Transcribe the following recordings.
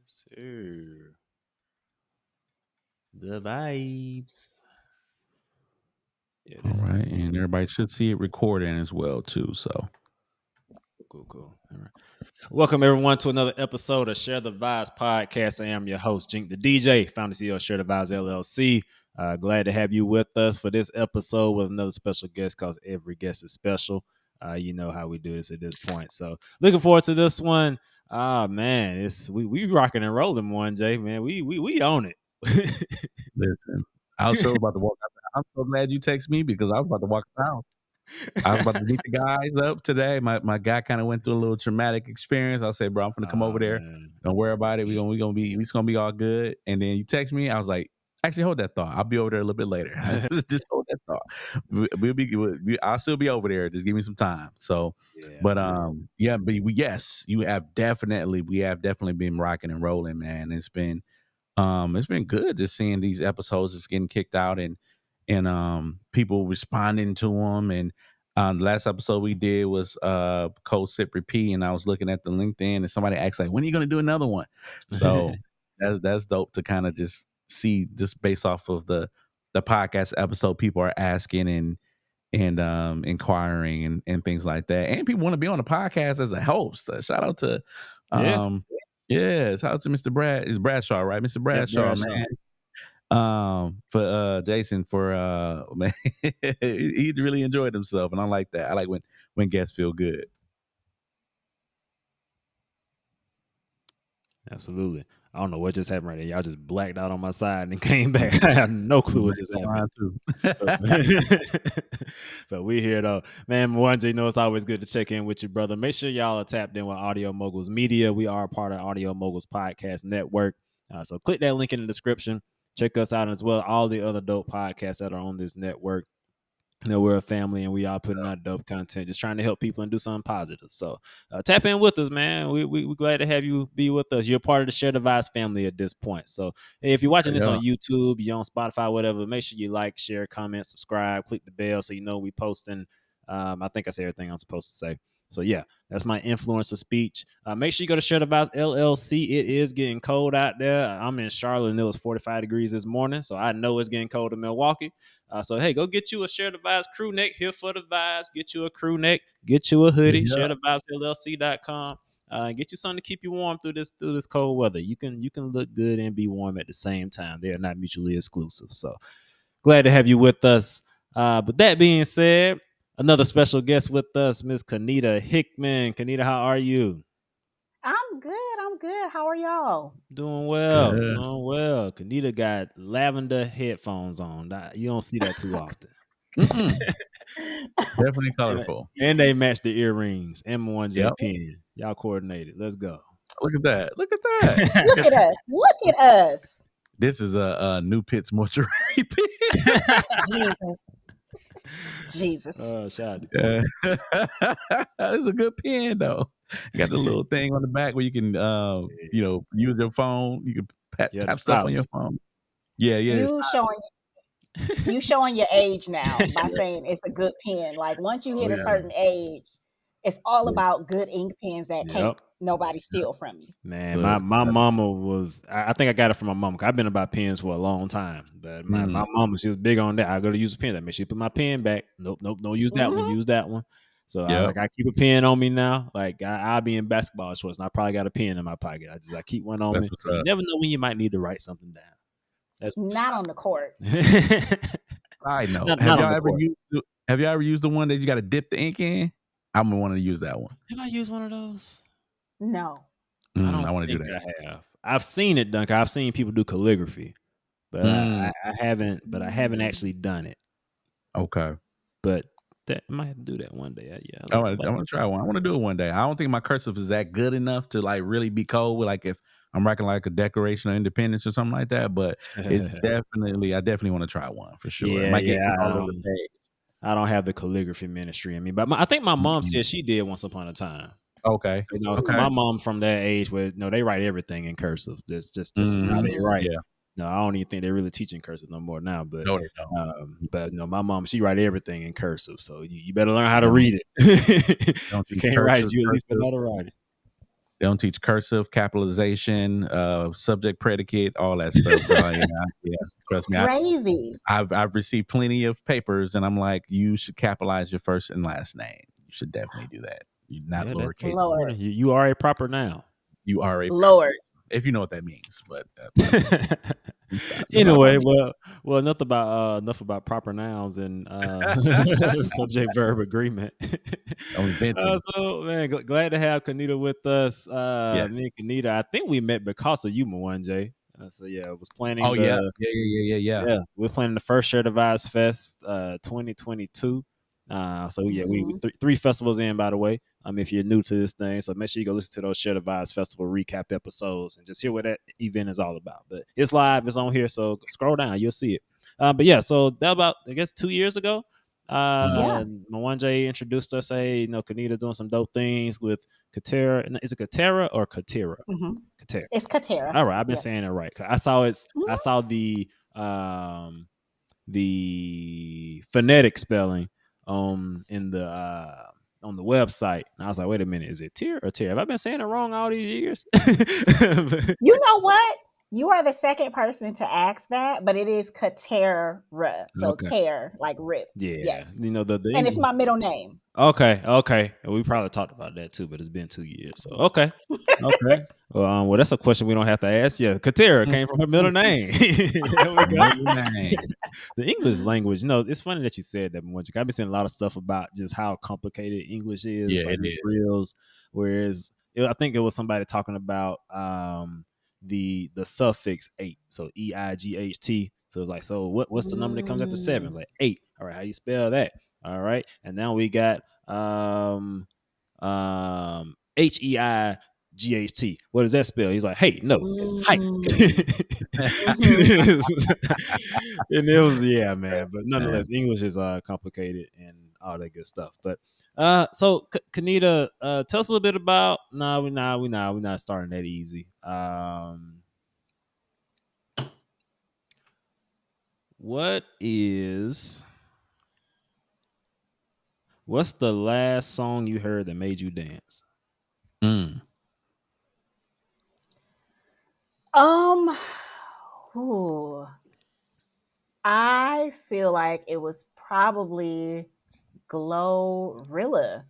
Sir. The vibes. Yeah, All this is right, and everybody should see it recording as well too. So cool. All right. Welcome everyone to another episode of Share the Vibes podcast. I am your host, Jink the DJ, founder and CEO of Share the Vibes LLC. Glad to have you with us for this episode with another special guest, because every guest is special. You know how we do this at this point. So looking forward to this one. Man, it's we rocking and rolling one, Jay. Man, we own it. listen, I was so about to walk out. I'm so glad you text me because I was about to walk out. I was about to meet the guys up today. My guy kind of went through a little traumatic experience. I said, bro, I'm gonna come over there. Man. Don't worry about it. It's gonna be all good. And then you text me. I was like, actually, hold that thought. I'll be over there a little bit later. Just hold that thought. I'll still be over there. Just give me some time. So, Yeah, but yes, we have definitely been rocking and rolling, man. It's been good just seeing these episodes just getting kicked out and people responding to them. And the last episode we did was Cold Sip Repeat, and I was looking at the LinkedIn and somebody asked like, when are you gonna do another one? So that's dope to kind of just see, just based off of the podcast episode, people are asking and inquiring and things like that, and people want to be on the podcast as a host. Shout out to shout out to Mr. Bradshaw, right? Mr. Bradshaw, man. For Jason, for man, he really enjoyed himself, and I like that. I like when guests feel good. Absolutely. I don't know what just happened right there. Y'all just blacked out on my side and came back. I have no clue what just happened. But we here though. Man, one, you know, it's always good to check in with you, brother. Make sure y'all are tapped in with Audio Moguls Media. We are a part of Audio Moguls Podcast Network. So click that link in the description. Check us out as well. All the other dope podcasts that are on this network. You know, we're a family and we all putting out dope content, just trying to help people and do something positive. So tap in with us, man. We're glad to have you be with us. You're part of the Share the Vibes family at this point. So if you're watching this on YouTube, you're on Spotify, whatever, make sure you like, share, comment, subscribe, click the bell so you know we posting. I think I say everything I'm supposed to say. So yeah, that's my influencer speech. Make sure you go to Share the Vibes LLC. It is getting cold out there. I'm in Charlotte and it was 45 degrees this morning, so I know it's getting cold in Milwaukee. So hey, go get you a Share the Vibes crew neck here for the vibes. Get you a crew neck. Get you a hoodie. Yeah. ShareTheVibesLLC.com. Get you something to keep you warm through this cold weather. You can look good and be warm at the same time. They are not mutually exclusive. So glad to have you with us. But that being said, another special guest with us, Miss Kennita Hickman. Kennita, how are you? I'm good. How are y'all? Doing well. Doing well. Kennita got lavender headphones on. You don't see that too often. Definitely colorful. And they match the earrings. M1J pen. Y'all coordinated. Let's go. Look at that. Look at us. Look at us. This is a New Pitts mortuary pen. Jesus. Oh, shout out to It's a good pen though. You got the little thing on the back where you can use your phone. You can tap stuff on your phone. Yeah. You showing your age now by saying it's a good pen. Like once you hit a certain age, it's all about good ink pens that can't nobody steal from you. Man, my mama was, I think I got it from my mama. I've been about pens for a long time. But my mama, she was big on that. I go to use a pen. That makes sure you put my pen back. Nope, don't use that one. Use that one. So I keep a pen on me now. Like I'll be in basketball shorts and I probably got a pen in my pocket. I keep one on me. So you never know when you might need to write something down. That's not on the court. I know. Have y'all ever used the one that you got to dip the ink in? I'm gonna want to use that one. Have I used one of those? No. I want to do that. I have. I've seen it done. I've seen people do calligraphy, but I haven't. But I haven't actually done it. Okay. But I might have to do that one day. I want to try one. I want to do it one day. I don't think my cursive is that good enough to like really be cold with, like if I'm writing like a Declaration of Independence or something like that. But it's I definitely want to try one for sure. Yeah, all over the page. I don't have the calligraphy ministry in me, but I think my mom said she did once upon a time. Okay. My mom from that age where they write everything in cursive. That's just how they write. Yeah. No, I don't even think they're really teaching cursive no more now. But no, they don't. But no, my mom, she write everything in cursive, so you better learn how to read it. If you can't write it, you at least know how to write it. They don't teach cursive, capitalization, subject, predicate, all that stuff. So yeah, It's trust me, crazy. I've received plenty of papers, and I'm like, you should capitalize your first and last name. You should definitely do that. You're not Yeah, that's lowercase. Lord. you are a proper noun. You are a Lord. if you know what that means. But let me stop. That's not about Anyway, me. well, enough about proper nouns and subject verb agreement. Only venting. So man, glad to have Kennita with us. Yes. Me and Kennita, I think we met because of you, Mwanje. So yeah, I was planning Oh yeah. Yeah. yeah, we're planning the first Share Device Fest 2022. So yeah, we Mhm. three festivals in, by the way. If you're new to this thing, so make sure you go listen to those Share Device Festival recap episodes and just hear what that event is all about. But it's live, it's on here, so scroll down, you'll see it. But yeah, so that about I guess 2 years ago, Mhm. Yeah. Mwanje introduced us. Hey, Kennita doing some dope things with Catera. Is it Catera or Catera? Mhm. Catera. It's Catera. All right, I've been Yeah. saying it right. I saw I Mhm. saw the phonetic spelling in the on the website, and I was like, wait a minute, is it tear or tear? Have I been saying it wrong all these years? You know what? You are the second person to ask that, but it is Catera. So Okay. tear, like rip. Yeah, Yes. the And it's English. my middle name. Okay. We probably talked about that too, but it's been 2 years. So okay. Well, that's a question we don't have to ask. Yeah, Catera came from her middle name. There we go. Middle name. The English language, it's funny that you said that. I've been seeing a lot of stuff about just how complicated English is, Yeah, like it these is. reels. Whereas I think it was somebody talking about the suffix eight, so EIGHT. So it's like, so what's the number that comes after seven? It's Mm. like eight. All right, how do you spell that? All right, and now we got HEIGHT. What does that spell? He's like, hey, no, it's height. Mm. Mhm. And it was, yeah, man. But nonetheless, English is complicated and all that good stuff. But so Kennita, tell us a little bit about. No, we're not starting that easy. What's the last song you heard that made you dance? Mm. Ooh, I feel like it was probably Glorilla.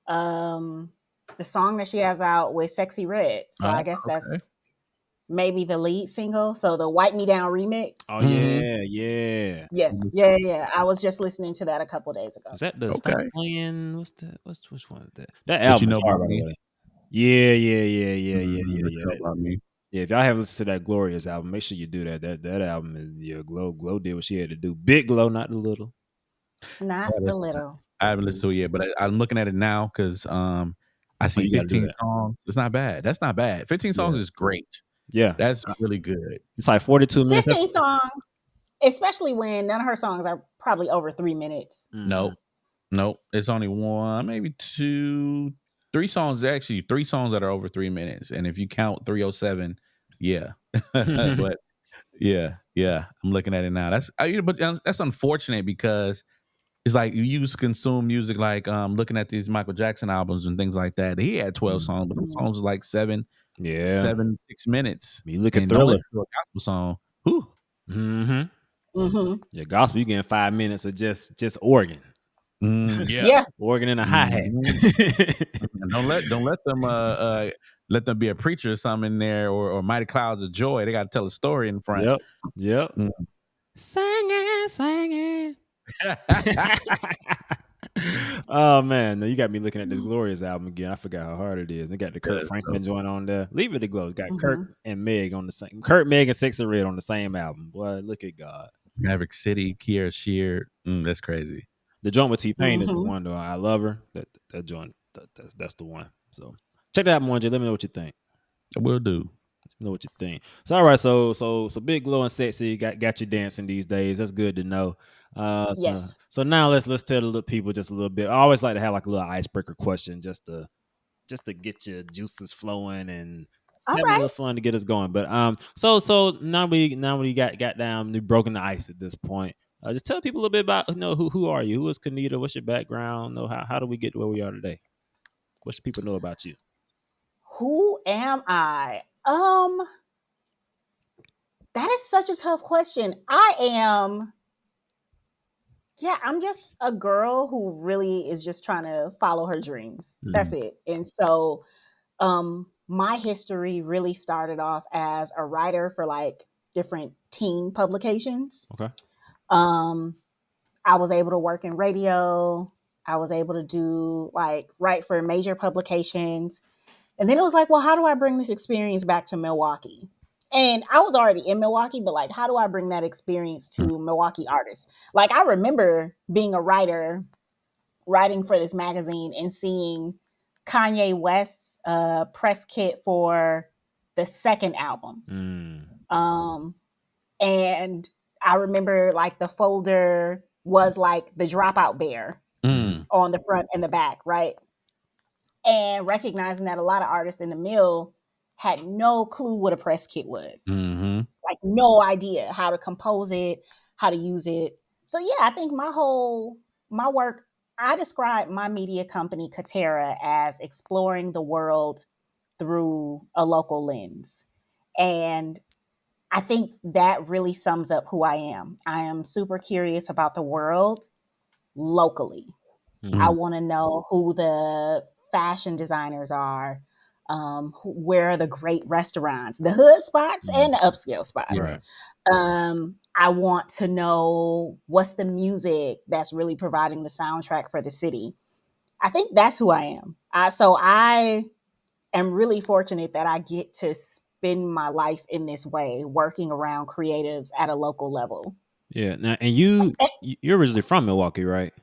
Um, the song that she has out with Sexy Red. So I guess that's Okay. maybe the lead single. So the Wipe Me Down remix. Oh Mhm. yeah. Yeah. I was just listening to that a couple days ago. Is that the Stop Okay. Playing? What's that? Which one is that? That But you album is know hard, about by the me. way. Yeah. But you know about me. Yeah, if y'all haven't listened to that Glorious album, make sure you do that. That album is, yeah, Glow did what she had to do. Big Glow, not the little. Not the little. I haven't listened to it yet, but I'm looking at it now because I Oh, see you got to do 15 that. songs. It's not bad. That's not bad. 15 songs Yeah, is great. yeah. That's really good. It's like 42 minutes. 15 songs, especially when none of her songs are probably over 3 minutes. Mhm. Nope. It's only one, maybe two, three songs. Actually, three songs that are over 3 minutes. And if you count 307, yeah. But yeah. I'm looking at it now. But that's unfortunate because it's like you used to consume music like looking at these Michael Jackson albums and things like that. He had 12 songs, but those Mhm. songs was like Yeah. 6 minutes. You look at And don't Thriller. listen to a gospel song. Whew. Mm-hmm. Mhm. Yeah, gospel, you getting 5 minutes of just organ. Yeah. Yeah. Organ and a hi-hat. Mhm. And don't let them be a preacher or something in there or Mighty Clouds of Joy. They got to tell a story in front. Yep. Mm. Singing. Oh man, now you got me looking at this Glorious album again. I forgot how hard it is. They got the Kurt Yeah, so Franklin joint on there. Leave it to glow. It's got Kurt Mhm. and Meg on the same. Kurt, Meg, and Sexy Red on the same album. Boy, look at God. Maverick City, Kiera Shear. That's crazy. The joint with T Pain is the Mhm. one though. I love her. That joint. That's the one. So check that out, Monjay. Let me know what you think. I will do. Know what you think. So all right, so Big Glow and Sexy got you dancing these days. That's good to know. So, Yes. so now let's tell the little people just a little bit. I always like to have like a little icebreaker question just to get your juices flowing and All having a right. little fun to get us going. But so now we got down, we broken the ice at this point. Just tell people a little bit about who are you? Who is Kennita? What's your background? How do we get to where we are today? What should people know about you? Who am I? That is such a tough question. I'm just a girl who really is just trying to follow her dreams. That's it. And so my history really started off as a writer for like different teen publications. Okay. I was able to work in radio. I was able to do like write for major publications. And then it was like, well, how do I bring this experience back to Milwaukee? And I was already in Milwaukee, but like, how do I bring that experience to Milwaukee artists? Like, I remember being a writer, writing for this magazine and seeing Kanye West's press kit for the second album. And I remember like the folder was like the Dropout Bear on the front and the back, right? And recognizing that a lot of artists in the mill had no clue what a press kit was. Like no idea how to compose it, how to use it. So yeah, I think my work, I describe my media company Catera as exploring the world through a local lens. And I think that really sums up who I am. I am super curious about the world locally. I want to know who the fashion designers are, where are the great restaurants, the hood spots and the upscale spots. Right. I want to know what's the music that's really providing the soundtrack for the city. I think that's who I am. So I am really fortunate that I get to spend my life in this way, working around creatives at a local level. Yeah. Now, and you're originally from Milwaukee, right?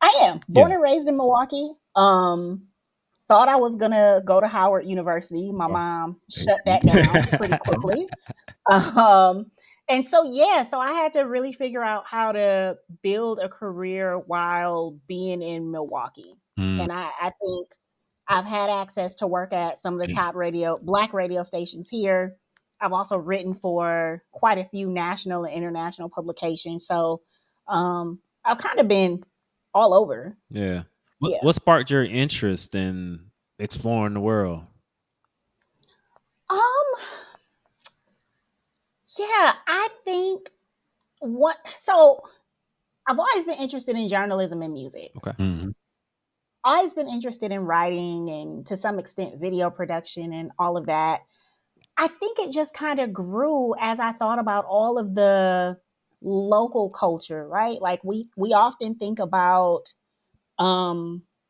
I am born and raised in Milwaukee. Thought I was gonna go to Howard University. My mom shut that down pretty quickly. And so so I had to really figure out how to build a career while being in Milwaukee. And I think I've had access to work at some of the top Black radio stations here. I've also written for quite a few national and international publications. So I've kind of been all over. Yeah. What sparked your interest in exploring the world? I think so I've always been interested in journalism and music. Okay. Always been interested in writing and to some extent video production and all of that. I think it just kind of grew as I thought about all of the local culture, right? Like we often think about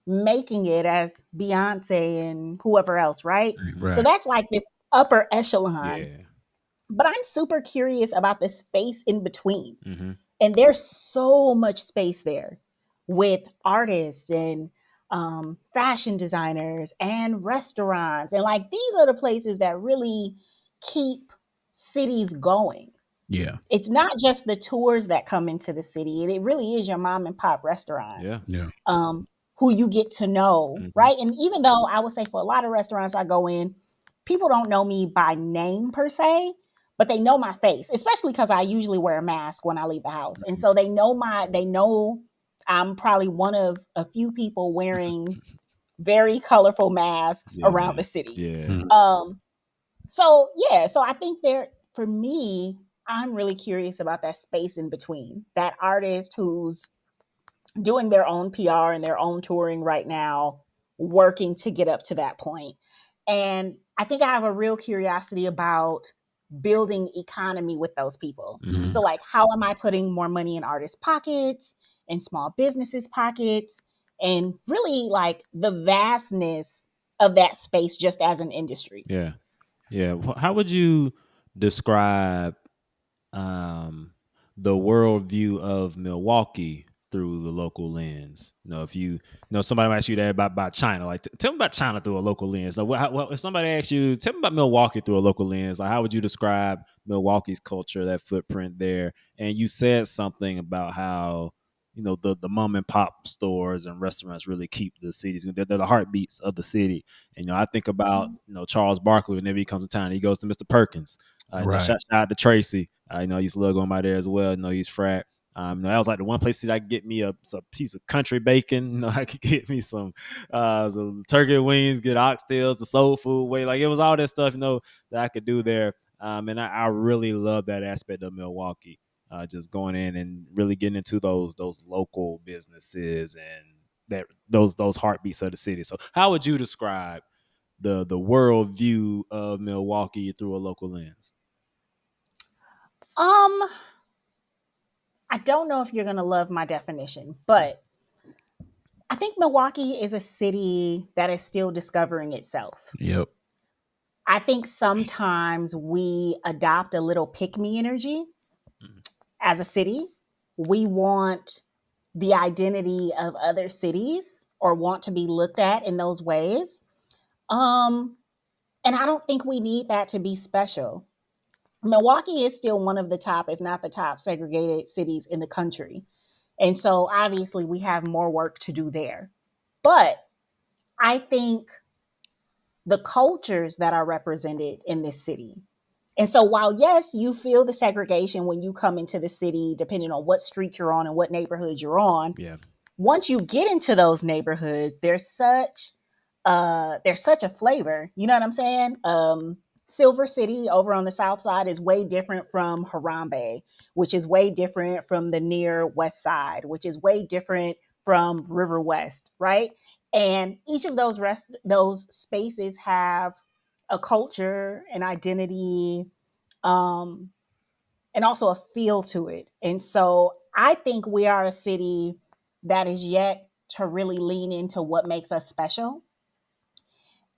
making it as Beyonce and whoever else, right? So that's like this upper echelon. Yeah. But I'm super curious about the space in between. And there's so much space there with artists and fashion designers and restaurants. And like these are the places that really keep cities going. Yeah. It's not just the tours that come into the city. It really is your mom and pop restaurants. Yeah. Who you get to know, right? And even though I would say for a lot of restaurants I go in, people don't know me by name per se, but they know my face, especially because I usually wear a mask when I leave the house. And so they know I'm probably one of a few people wearing very colorful masks around the city. Yeah. So I think for me, I'm really curious about that space in between, that artist who's doing their own PR and their own touring right now, working to get up to that point. And I think I have a real curiosity about building economy with those people. So like, how am I putting more money in artists' pockets and small businesses' pockets, and really like the vastness of that space just as an industry. Yeah. How would you describe the worldview of Milwaukee through the local lens? If somebody might ask you that about China, like tell me about China through a local lens. So if somebody asks you, tell me about Milwaukee through a local lens, like how would you describe Milwaukee's culture, that footprint there? And you said something about how the mom and pop stores and restaurants really keep the cities. They're the heartbeats of the city. And I think about Charles Barkley whenever he comes to town, he goes to Mr. Perkins. Shout out to Tracy. I know I used to love going by there as well. He's frat. That was like the one place that I could get me a piece of country bacon. I could get me some turkey wings, get oxtails, the soul food way. Like it was all that stuff, that I could do there. And I really love that aspect of Milwaukee. Just going in and really getting into those local businesses and those heartbeats of the city. So, how would you describe the world view of Milwaukee through a local lens? Um, I don't know if you're gonna love my definition, but I think Milwaukee is a city that is still discovering itself. Yep. I think sometimes we adopt a little pick me energy as a city. We want the identity of other cities or want to be looked at in those ways. Um, and I don't think we need that to be special. Milwaukee is still one of the top, if not the top, segregated cities in the country. And so obviously we have more work to do there. But I think the cultures that are represented in this city. And so while yes, you feel the segregation when you come into the city, depending on what street you're on and what neighborhood you're on, Yeah. once you get into those neighborhoods, there's such a flavor. You know what I'm saying? Silver City over on the south side is way different from Harambe, which is way different from the near west side, which is way different from River West, right? And each of those spaces have a culture, an identity, um, and also a feel to it. And so I think we are a city that is yet to really lean into what makes us special.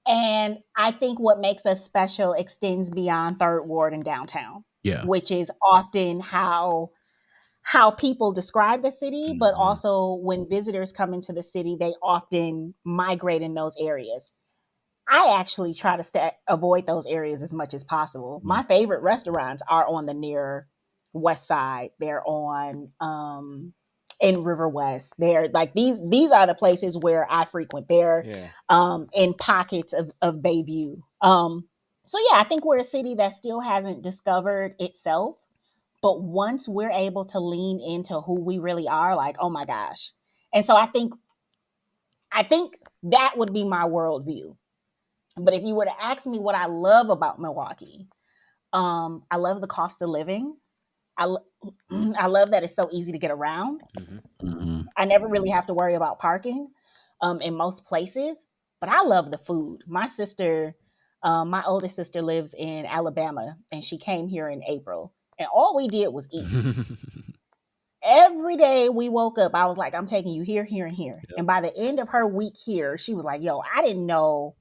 And I think what makes us special extends beyond Third Ward and downtown, Yeah. which is often how people describe the city, but also when visitors come into the city, they often migrate in those areas. I actually try to avoid those areas as much as possible. My favorite restaurants are on the near west side. They're on in River West. They're like these are the places where I frequent. They're in pockets of Bayview. So yeah, I think we're a city that still hasn't discovered itself. But once we're able to lean into who we really are, like, oh my gosh. And so I think that would be my worldview. But if you were to ask me what I love about Milwaukee, I love the cost of living. I, I love that it's so easy to get around. I never really have to worry about parking in most places, but I love the food. My oldest sister lives in Alabama, and she came here in April, and all we did was eat. Every day we woke up, I was like, I'm taking you here, here, and here. Yep. And by the end of her week here, she was like, yo, I didn't know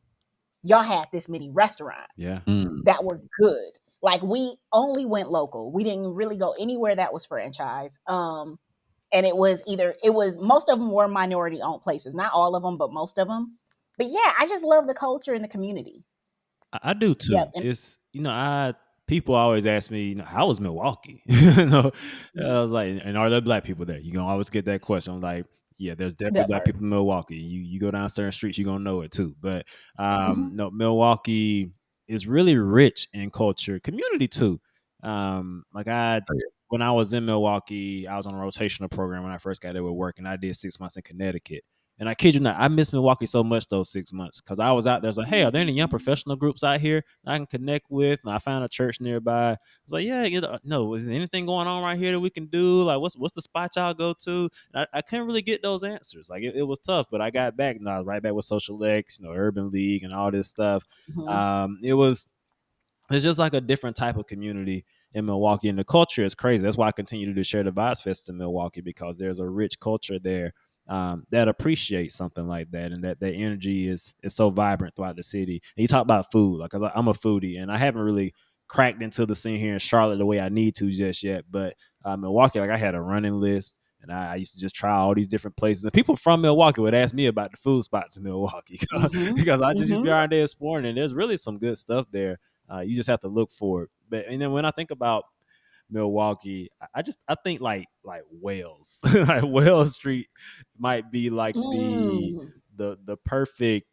y'all had this many restaurants that were good. Like we only went local. We didn't really go anywhere that was franchise. And it was most of them were minority owned places, not all of them, but most of them. But yeah, I just love the culture and the community. I do too. Yep. It's people always ask me, how was Milwaukee? I was like, and are there black people there? You gonna always get that question. I'm like, yeah, there's definitely black people in Milwaukee. You go down certain streets, you're gonna know it too. But no, Milwaukee is really rich in culture, community too. When I was in Milwaukee, I was on a rotational program when I first got there with work, and I did 6 months in Connecticut. And I kid you not, I miss Milwaukee so much those 6 months because I was out there. I was like, hey, are there any young professional groups out here I can connect with? And I found a church nearby. I was like, yeah, no, is there anything going on right here that we can do? Like, what's the spot y'all go to? And I couldn't really get those answers. Like, it was tough, but I got back and I was right back with Social X, Urban League and all this stuff. It's just like a different type of community in Milwaukee, and the culture is crazy. That's why I continue to do Share the Vibes Fest in Milwaukee, because there's a rich culture there that appreciates something like that, and that energy is so vibrant throughout the city. And you talk about food, like, 'cause I'm a foodie, and I haven't really cracked into the scene here in Charlotte the way I need to just yet. But Milwaukee, like, I had a running list. And I used to just try all these different places. And people from Milwaukee would ask me about the food spots in Milwaukee because I just used to be around there exploring, and there's really some good stuff there. You just have to look for it. And then when I think about Milwaukee, I think like Wales, like Wales Street might be like the perfect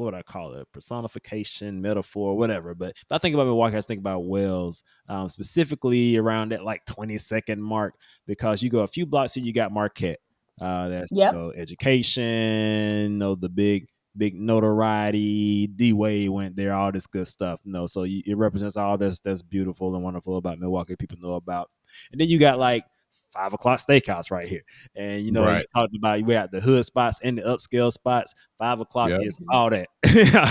what would I call it? Personification, metaphor, whatever. But if I think about Milwaukee, I just think about Wells, specifically around that like 20-second mark, because you go a few blocks here, you got Marquette. That's Yep. education, the big notoriety. D Wade went there, all this good stuff. So it represents all this that's beautiful and wonderful about Milwaukee. People know about, and then you got like 5 o'clock steakhouse right here. And you Right. talked about we got the hood spots and the upscale spots. 5 o'clock Yep. is all that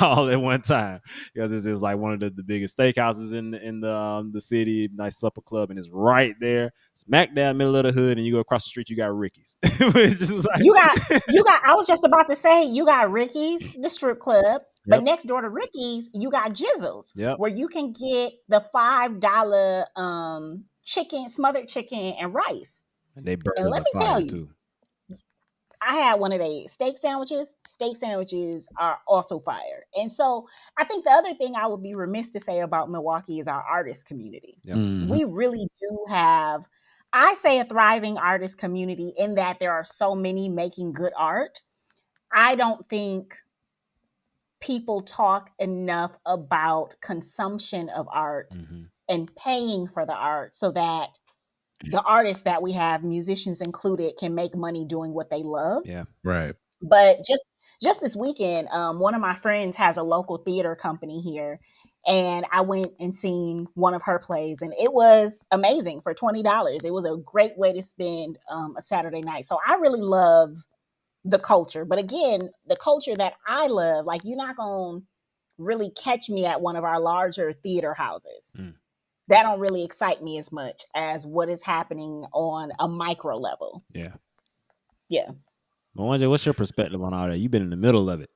all at one time, because this is like one of the biggest steakhouses in the city. Nice supper club, and it's right there, smack down middle of the hood. And you go across the street, you got Ricky's. Which is like You got I was just about to say, you got Ricky's, the strip club, but Yep. next door to Ricky's, you got Jizzle's, Yep. where you can get the $5 chicken, smothered chicken and rice. And they And burgers let are me tell fire you, too. I had one of the steak sandwiches. Steak sandwiches are also fire. And so I think the other thing I would be remiss to say about Milwaukee is our artist community. Yep. We really do have, I say, a thriving artist community in that there are so many making good art. I don't think people talk enough about consumption of art and paying for the art, so that the artists that we have, musicians included, can make money doing what they love. Yeah. Right. But just this weekend, one of my friends has a local theater company here, and I went and seen one of her plays, and it was amazing for $20. It was a great way to spend a Saturday night. So I really love the culture. But again, the culture that I love, like, you're not going to really catch me at one of our larger theater houses. That don't really excite me as much as what is happening on a micro level. Yeah. Yeah. Mwanje, what's your perspective on all that? You've been in the middle of it.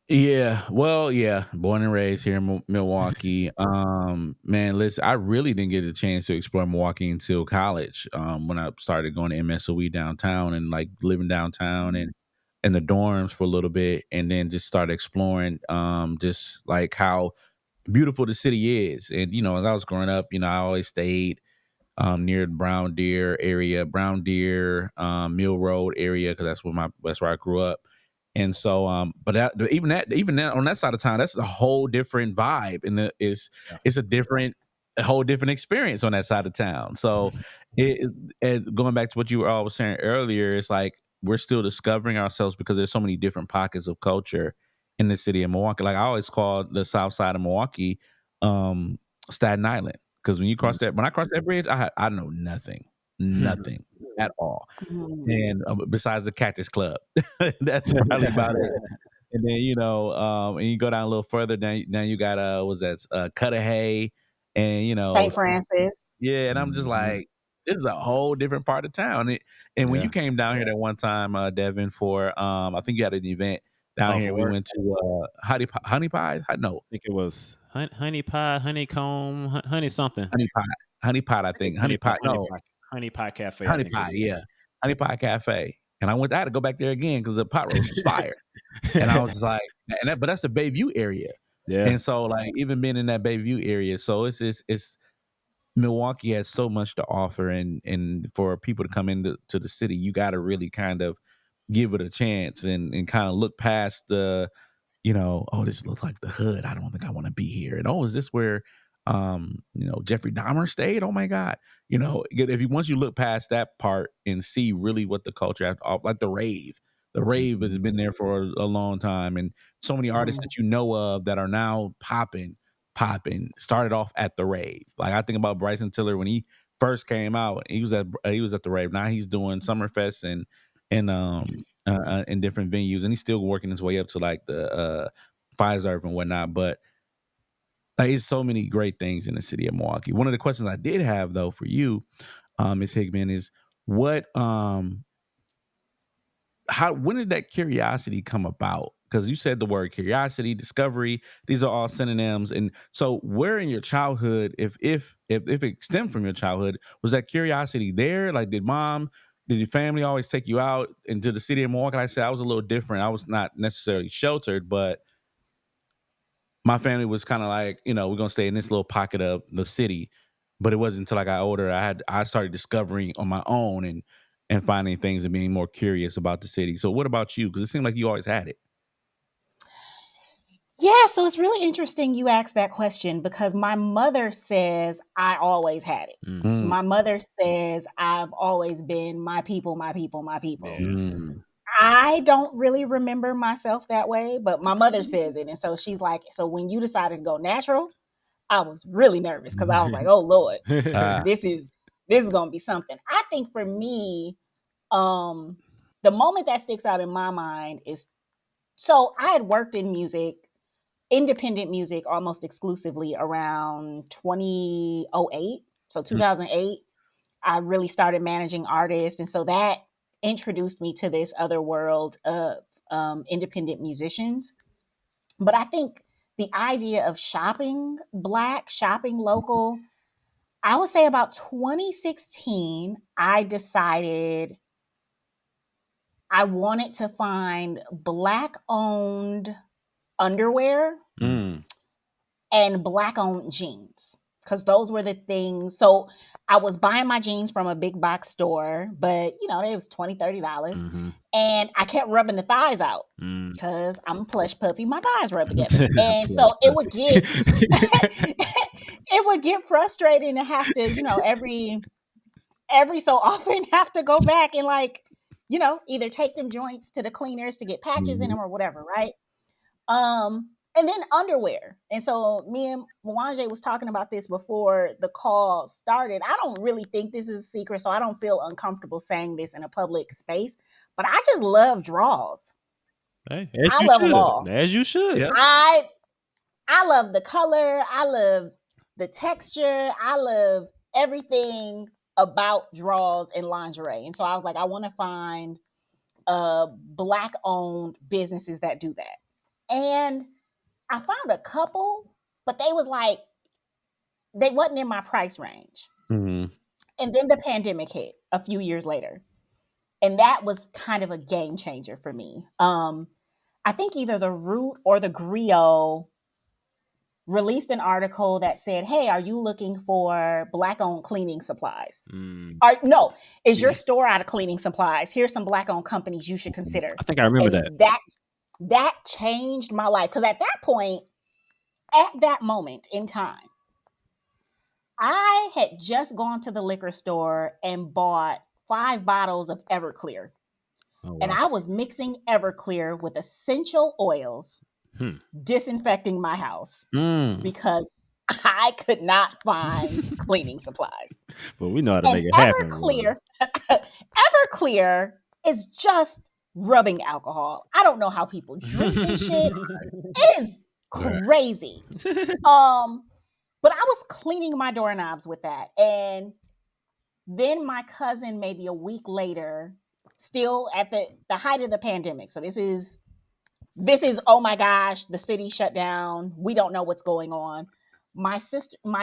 Yeah, well, yeah, born and raised here in Milwaukee. Man, listen, I really didn't get a chance to explore Milwaukee until college. When I started going to MSOE downtown and like living downtown and in the dorms for a little bit, and then just started exploring just like how beautiful the city is. And as I was growing up, I always stayed near the Brown Deer, Mill Road area, because that's where I grew up. And so, but even that on that side of town, that's a whole different vibe, and it's a whole different experience on that side of town. So, going back to what you were all saying earlier, it's like we're still discovering ourselves because there's so many different pockets of culture in the city of Milwaukee. Like I always call the South Side of Milwaukee, Staten Island, because when I cross that bridge, I know nothing at all. And besides the Cactus Club, that's probably about it. And then and you go down a little further down. Now you got was that Cudahy, and St. Francis. yeah. And I'm just like, this is a whole different part of town. And when you came down here that one time, Devin, for I think you had an event down here. We went to honey pie. No, I think it was honey pie, honeycomb, honey something. Honey pot. I think honey pot. No, honey pie cafe. Honey pie. Yeah, honey pie cafe. And I had to go back there again because the pot roast was fire. And I was just like, but that's the Bayview area. Yeah. And so like even being in that Bayview area, so it's Milwaukee has so much to offer, and for people to come into the city, you got to really kind of give it a chance and kind of look past the, oh, this looks like the hood. I don't think I want to be here. And is this where Jeffrey Dahmer stayed? Oh my God. Once you look past that part and see really what the culture has to offer, like the rave. The rave has been there for a long time, and so many artists that you know of that are now popping, started off at the rave. Like I think about Bryson Tiller when he first came out, he was at the rave. Now he's doing Summerfest and in different venues, and he's still working his way up to like the Pfizer and whatnot. But there's so many great things in the city of Milwaukee. One of the questions I did have though for you, Ms. Hickman, is when did that curiosity come about? Because you said the word curiosity, discovery, these are all synonyms. And so where in your childhood, if it stemmed from your childhood, was that curiosity there? Like did your family always take you out into the city of Milwaukee? Like I said, I was a little different. I was not necessarily sheltered, but my family was kind of like, we're going to stay in this little pocket of the city. But it wasn't until I got older, I started discovering on my own and finding things and being more curious about the city. So what about you? Because it seemed like you always had it. Yeah, so it's really interesting you asked that question because my mother says I always had it. Mm. My mother says I've always been my people, my people, my people. Yeah. Mm. I don't really remember myself that way, but my mother says it. And so she's like, so when you decided to go natural, I was really nervous because I was like, oh Lord, Ah. this is gonna be something. I think for me, the moment that sticks out in my mind is so I had worked in music, independent music almost exclusively around 2008. So 2008, I really started managing artists. And so that introduced me to this other world of independent musicians. But I think the idea of shopping Black, shopping local, I would say about 2016, I decided I wanted to find Black owned underwear Mm. and Black owned jeans because those were the things. So I was buying my jeans from a big box store, but you know, it was $20, $30. Mhm. And I kept rubbing the thighs out Mm. because I'm a plush puppy. My thighs rub together. And Plush so it would get, puppy. it would get frustrating to have to, you know, every so often have to go back and like, you know, either take them joints to the cleaners to get patches in Mhm. them or whatever, right? And then underwear. And so me and Mwanje was talking about this before the call started. I don't really think this is a secret, so I don't feel uncomfortable saying this in a public space. But I just love draws. Hey, as I you love them should. all. As you should. Yeah. I I love the color. I love the texture. I love everything about draws and lingerie. And so I was like, I want to find Black owned businesses that do that. And I found a couple, but they was like they wasn't in my price range. Mhm. And then the pandemic hit a few years later. And that was kind of a game changer for me. I think either the Root or the Griot released an article that said, "Hey, are you looking for Black-owned cleaning supplies? Mm. Or no, is your store out of cleaning supplies? Here's some Black-owned companies you should consider." I think I remember that. And that changed my life because at that point, at that moment in time, I had just gone to the liquor store and bought 5 bottles of Everclear. Oh And wow. I was mixing Everclear with essential oils, Hmm. disinfecting my house Mm. because I could not find cleaning supplies. But we know how to And make it happen. Everclear is just rubbing alcohol. I don't know how people drink this shit. It is crazy. But I was cleaning my doorknobs with that. And then my cousin, maybe a week later, still at the height of the pandemic. So this is oh my gosh, the city shut down. We don't know what's going on. My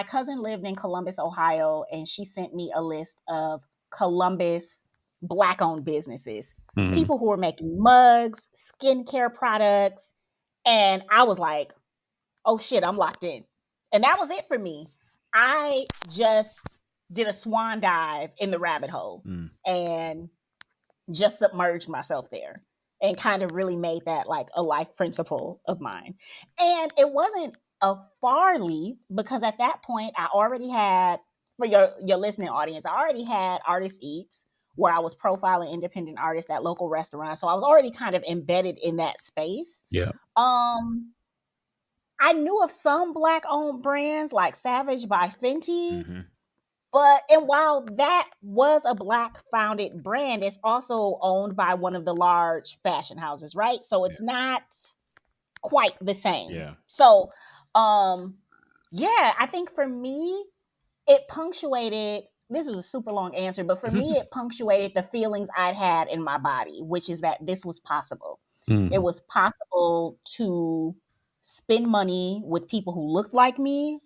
cousin lived in Columbus, Ohio, and she sent me a list of Columbus Black owned businesses, Mhm. people who were making mugs, skincare products. And I was like, oh shit, I'm locked in. And that was it for me. I just did a swan dive in the rabbit hole Mm. and just submerged myself there and kind of really made that like a life principle of mine. And it wasn't a far leap because at that point I already had, for your listening audience, I already had Artist Eats where I was profiling independent artists at local restaurants. So I was already kind of embedded in that space. Yeah. Um I knew of some Black owned brands like Savage by Fenty, Mm-hmm. but and while that was a Black founded brand, it's also owned by one of the large fashion houses, right? So it's not quite the same. Yeah. So yeah, I think for me, it punctuated this is a super long answer, but for me, it punctuated the feelings I'd had in my body, which is that this was possible. It Mhm. was possible to spend money with people who looked like me,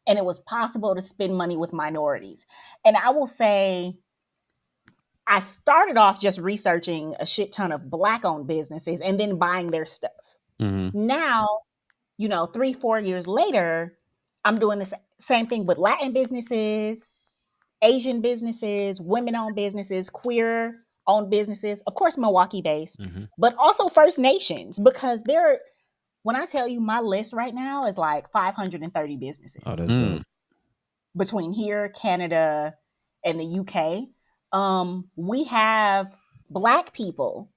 and it was possible to spend money with minorities. And I will say, I started off just researching a shit ton of Black owned businesses and then buying their stuff. Mhm. Now, 3-4 years later, I'm doing the same thing with Latin businesses, Asian businesses, women owned businesses, queer owned businesses, of course, Milwaukee based, Mm-hmm. but also First Nations, because When I tell you my list right now is like 530 Oh, businesses that's dope. between here, Canada, and the UK. We have Black people.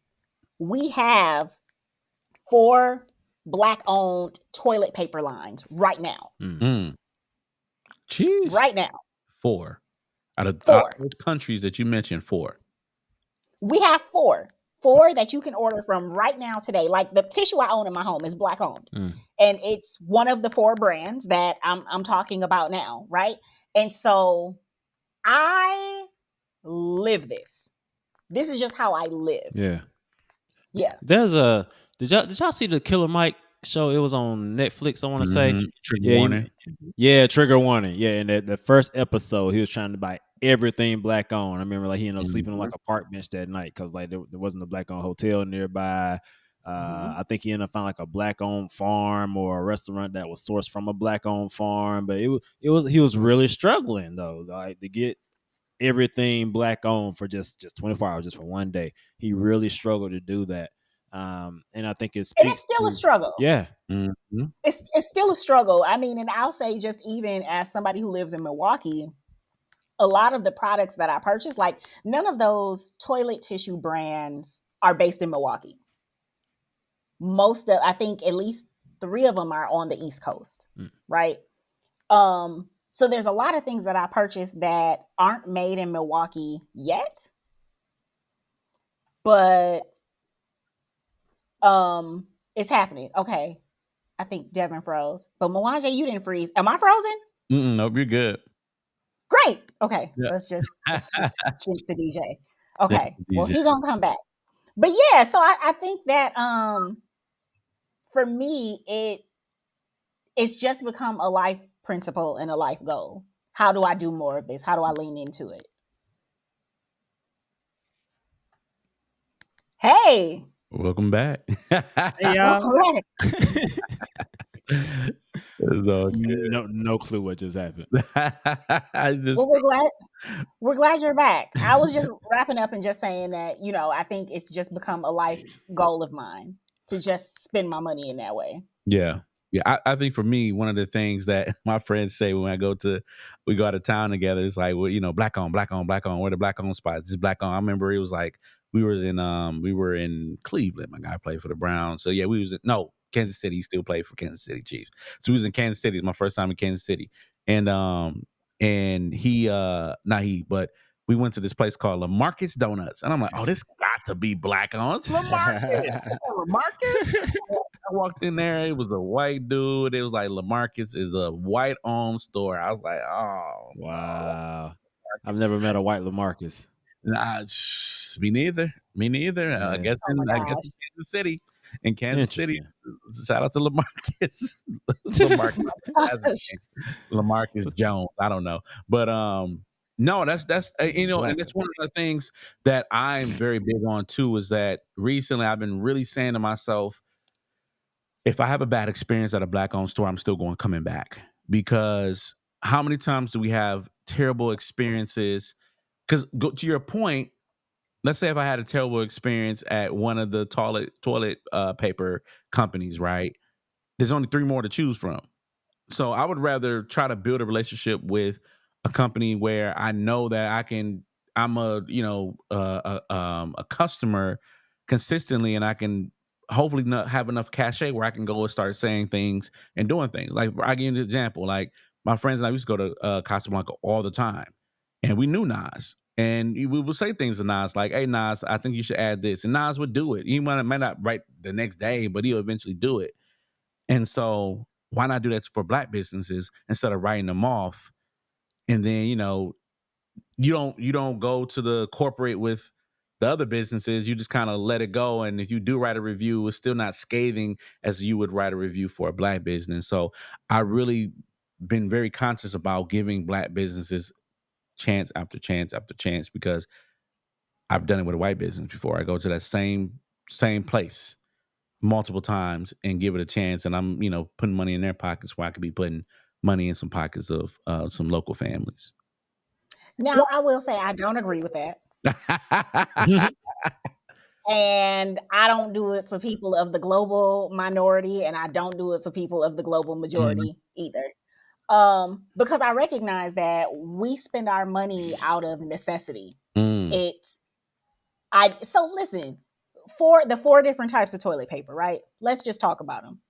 We have 4 Black owned toilet paper lines right now. Jeez. Right now. 4 out of 4. those countries that you mentioned. 4. We have 4 that you can order from right now today. Like the tissue I own in my home is Black owned. And it's one of the 4 brands that I'm talking about now, right? And so I live this. This is just how I live. Yeah. Yeah. There's a did y'all see the Killer Mike show? It was on Netflix, I want to say. Trigger warning. Yeah, trigger warning. Yeah, and the first episode, he was trying to buy everything Black owned. I remember like he ended up sleeping on like a park bench that night because like there wasn't a Black owned hotel nearby. I think he ended up finding like a Black owned farm or a restaurant that was sourced from a Black owned farm. But he was really struggling though, like to get everything Black owned for just 24 hours, just for one day. He really struggled to do that. And I think it And speaks it's still a to, struggle. yeah. It's still a struggle. I mean, and I'll say just even as somebody who lives in Milwaukee, a lot of the products that I purchase, like none of those toilet tissue brands are based in Milwaukee. I think at least 3 of them are on the East Coast, right? So there's a lot of things that I purchase that aren't made in Milwaukee yet, but it's happening. Okay, I think Devin froze, but Mwanje, you didn't freeze. Am I frozen? Nope, you're good. Great. Okay, Yeah. so let's just jinx the DJ. Okay, Yeah, well DJ. he gonna come back, but yeah. So I think that for me it's just become a life principle and a life goal. How do I do more of this? How do I lean into it? Hey, Welcome back. Hey y'all. welcome back. It's all good. No clue what just happened. I just Well, we're glad you're back. I was just wrapping up and just saying that, I think it's just become a life goal of mine to just spend my money in that way. Yeah. I think for me, one of the things that my friends say when we go out of town together, it's like, well, Black on, Black on, Black on. Where the Black on spots? Just Black on. I remember it was like we were in Cleveland. My guy played for the Browns. So yeah, Kansas City. He still played for Kansas City Chiefs. So he was in Kansas City. It was my first time in Kansas City. And he but we went to this place called LaMarcus Donuts. And I'm like, oh, this got to be Black on. It's LaMarcus. LaMarcus. I walked in there. It was a white dude. It was like LaMarcus is a white-owned store. I was like, oh, wow. I've never met a white LaMarcus. Nah, me neither. Yeah. I guess in Kansas City. In Kansas City, shout out to LaMarcus. LaMarcus Jones. I don't know, but no, that's and it's one of the things that I'm very big on too. Is that recently I've been really saying to myself, if I have a bad experience at a Black-owned store, I'm still coming back, because how many times do we have terrible experiences? Because to your point, let's say if I had a terrible experience at one of the toilet paper companies, right? There's only 3 more to choose from. So I would rather try to build a relationship with a company where I know that I'm a customer consistently, and I can hopefully not have enough cachet where I can go and start saying things and doing things. Like, I give you an example. Like, my friends and I used to go to Casablanca all the time, and we knew Nas. And we would say things to Nas like, hey, Nas, I think you should add this. And Nas would do it. He might not write the next day, but he'll eventually do it. And so why not do that for Black businesses instead of writing them off? And then, you don't go to the corporate with the other businesses. You just kind of let it go. And if you do write a review, it's still not scathing as you would write a review for a Black business. So I really been very conscious about giving Black businesses chance after chance after chance, because I've done it with a white business before. I go to that same place multiple times and give it a chance, and I'm putting money in their pockets where I could be putting money in some pockets of some local families. Now, I will say I don't agree with that. And I don't do it for people of the global minority, and I don't do it for people of the global majority either. Because I recognize that we spend our money out of necessity. It's so listen, for the 4 different types of toilet paper, right? Let's just talk about them.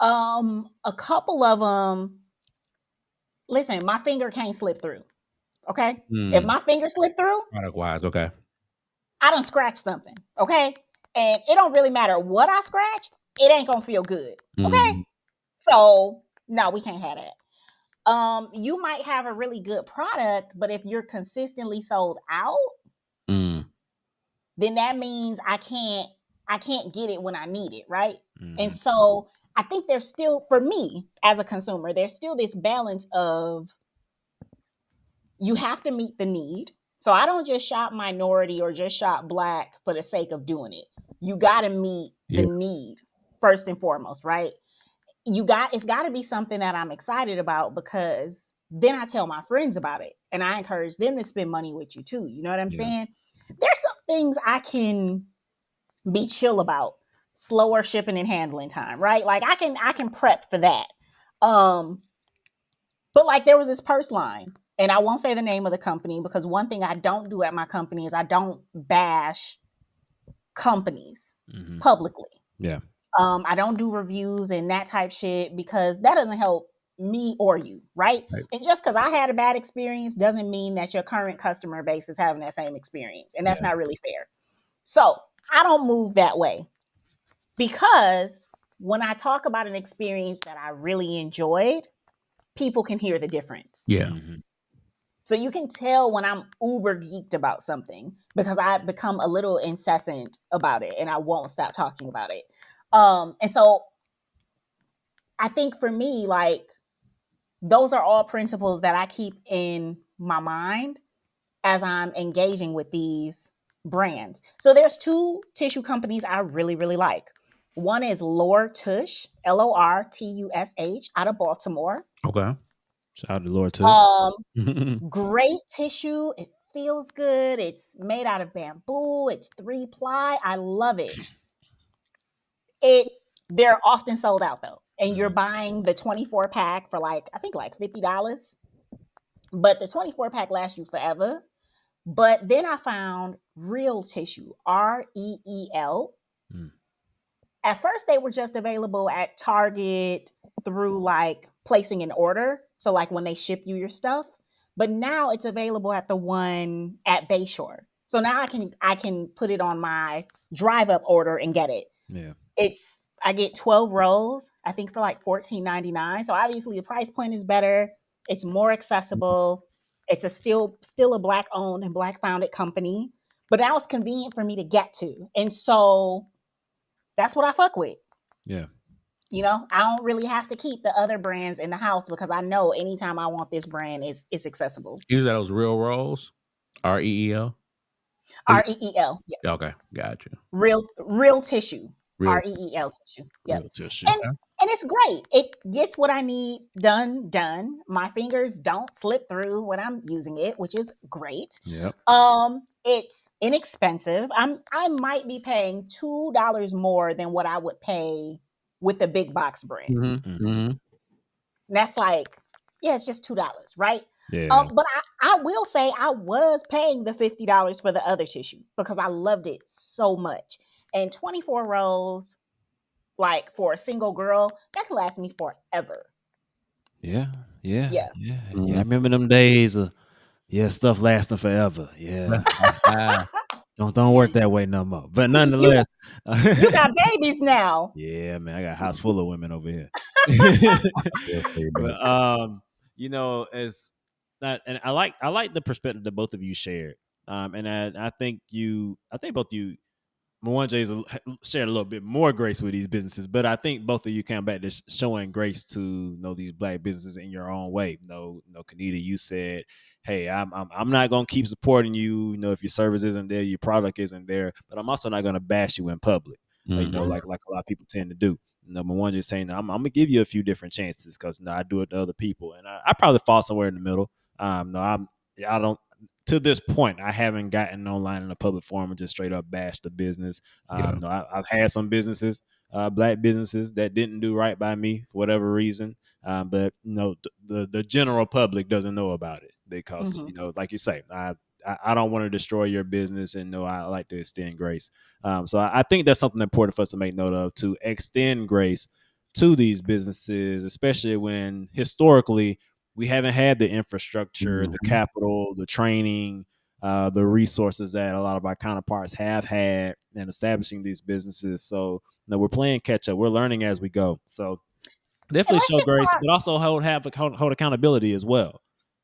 A couple of them, listen, my finger can't slip through. Okay? If my finger slipped through, Product wise, okay. I done scratched something. Okay? And it don't really matter what I scratched, it ain't gonna feel good. Okay? So no, we can't have that. You might have a really good product, but if you're consistently sold out, then that means I can't get it when I need it, right? And so I think there's still, for me as a consumer, there's still this balance of you have to meet the need. So I don't just shop minority or just shop Black for the sake of doing it. You got to meet the need first and foremost, right? It's got to be something that I'm excited about, because then I tell my friends about it and I encourage them to spend money with you too. You know what I'm saying? There's some things I can be chill about. Slower shipping and handling time, right? Like I can prep for that. But like there was this purse line, and I won't say the name of the company, because one thing I don't do at my company is I don't bash companies publicly. Yeah. I don't do reviews and that type shit, because that doesn't help me or you, right? And just because I had a bad experience doesn't mean that your current customer base is having that same experience. And that's not really fair. So I don't move that way, because when I talk about an experience that I really enjoyed, people can hear the difference. So you can tell when I'm uber geeked about something, because I become a little incessant about it and I won't stop talking about it. And so I think for me, like, those are all principles that I keep in my mind as I'm engaging with these brands. So there's 2 tissue companies I really, really like. One is Lortush, Lortush, out of Baltimore. Okay. Shout out to Lord Tush. Great tissue. It feels good. It's made out of bamboo. It's 3-ply. I love it. They're often sold out though. And you're buying the 24 pack for like, I think like $50. But the 24 pack lasts you forever. But then I found Real Tissue, Reel. At first, they were just available at Target through like placing an order. So like when they ship you your stuff. But now it's available at the one at Bayshore. So now I can put it on my drive up order and get it. Yeah. I get 12 rolls, I think for like $14.99. So obviously the price point is better. It's more accessible. It's still a Black owned and Black founded company. But now it's convenient for me to get to. And so that's what I fuck with. Yeah. You know, I don't really have to keep the other brands in the house, because I know anytime I want this brand it's accessible. Use those real rolls, REEL. REEL. Yeah. Okay, got you. Real tissue. Real. REEL tissue. Yep. Real tissue. And it's great. It gets what I need done. My fingers don't slip through when I'm using it, which is great. Yep. It's inexpensive. I might be paying $2 more than what I would pay with the big box brand. That's like, yeah, it's just $2, right? Yeah. But I will say I was paying the $50 for the other tissue, because I loved it so much. And 24 rolls, like for a single girl, that can last me forever. Yeah. Yeah. I remember them days of stuff lasting forever. Yeah. Don't work that way no more. But nonetheless, You got babies now. yeah, man, I got a house full of women over here. But you know, it's not, and I like the perspective that both of you shared. And I think both you, Mwanje shared a little bit more grace with these businesses, but I think both of you come back to showing grace to these Black businesses in your own way. Kennita, you said, "Hey, I'm not gonna keep supporting you. If your service isn't there, your product isn't there, but I'm also not gonna bash you in public. Like a lot of people tend to do." Mwanje saying, "I'm gonna give you a few different chances because I do it to other people, and I probably fall somewhere in the middle. No, I don't." to this point, I haven't gotten online in a public forum and just straight up bashed the business. No, I've had some businesses, black businesses, that didn't do right by me for whatever reason. But the general public doesn't know about it because like you say, I don't want to destroy your business, and no, I like to extend grace. So I think that's something important for us to make note of, to extend grace to these businesses, especially when historically we haven't had the infrastructure, the capital, the training, the resources that a lot of our counterparts have had in establishing these businesses. So we're playing catch up. We're learning as we go. So definitely let's show just grace, talk. but also hold accountability as well.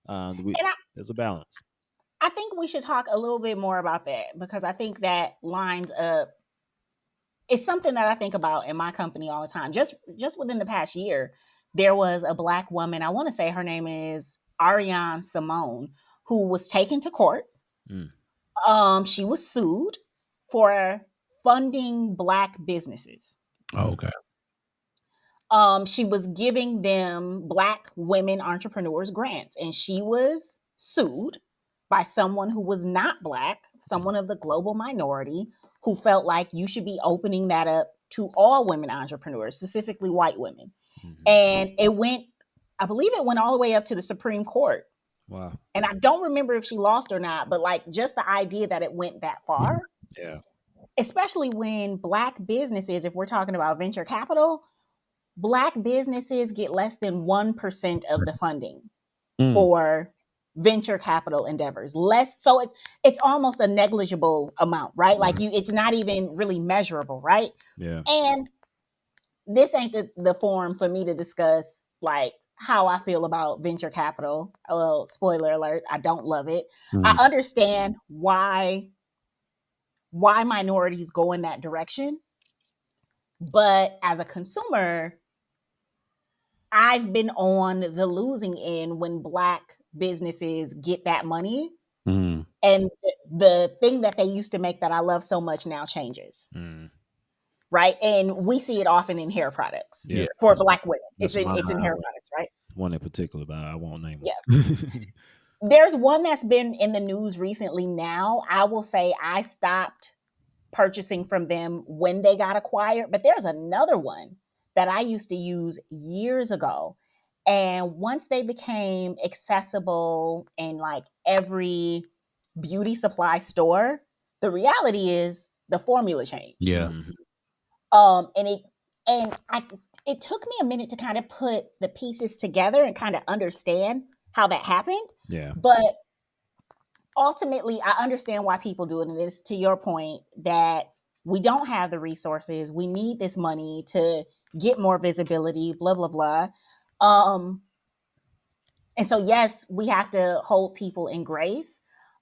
And There's a balance. I think we should talk a little bit more about that, because I think that lines up. It's something that I think about in my company all the time. Just within the past year, there was a Black woman. I want to say her name is Ariane Simone, who was taken to court. She was sued for funding Black businesses. Okay. She was giving them Black women entrepreneurs grants, and she was sued by someone who was not Black, someone of the global minority, who felt like you should be opening that up to all women entrepreneurs, specifically white women. And I believe it went all the way up to the Supreme Court. Wow. And I don't remember if she lost or not, but like just the idea that it went that far. Yeah. Especially when Black businesses, if we're talking about venture capital, Black businesses get less than 1% of the funding for venture capital endeavors. Less, so it's almost a negligible amount, right? Like it's not even really measurable, right? Yeah. And this ain't the forum for me to discuss like how I feel about venture capital. Well, spoiler alert, I don't love it. I understand why minorities go in that direction, but as a consumer, I've been on the losing end when Black businesses get that money. And the thing that they used to make that I love so much now changes. Right. And we see it often in hair products for Black women. It's in hair products, right? One in particular, but I won't name it. Yeah. There's one that's been in the news recently now. I will say I stopped purchasing from them when they got acquired, but there's another one that I used to use years ago. And once they became accessible in like every beauty supply store, the reality is the formula changed. Yeah. It took me a minute to kind of put the pieces together and kind of understand how that happened. Yeah. But ultimately, I understand why people do it. And it's to your point that we don't have the resources. We need this money to get more visibility, blah, blah, blah. And so, yes, we have to hold people in grace.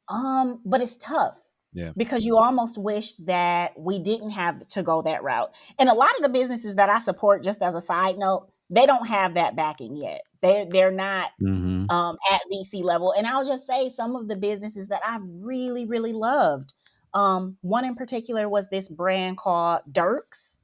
But it's tough. Yeah. Because you almost wish that we didn't have to go that route. And a lot of the businesses that I support, just as a side note, they don't have that backing yet. They're not at VC level. And I'll just say some of the businesses that I've really, really loved. One in particular was this brand called Dirks.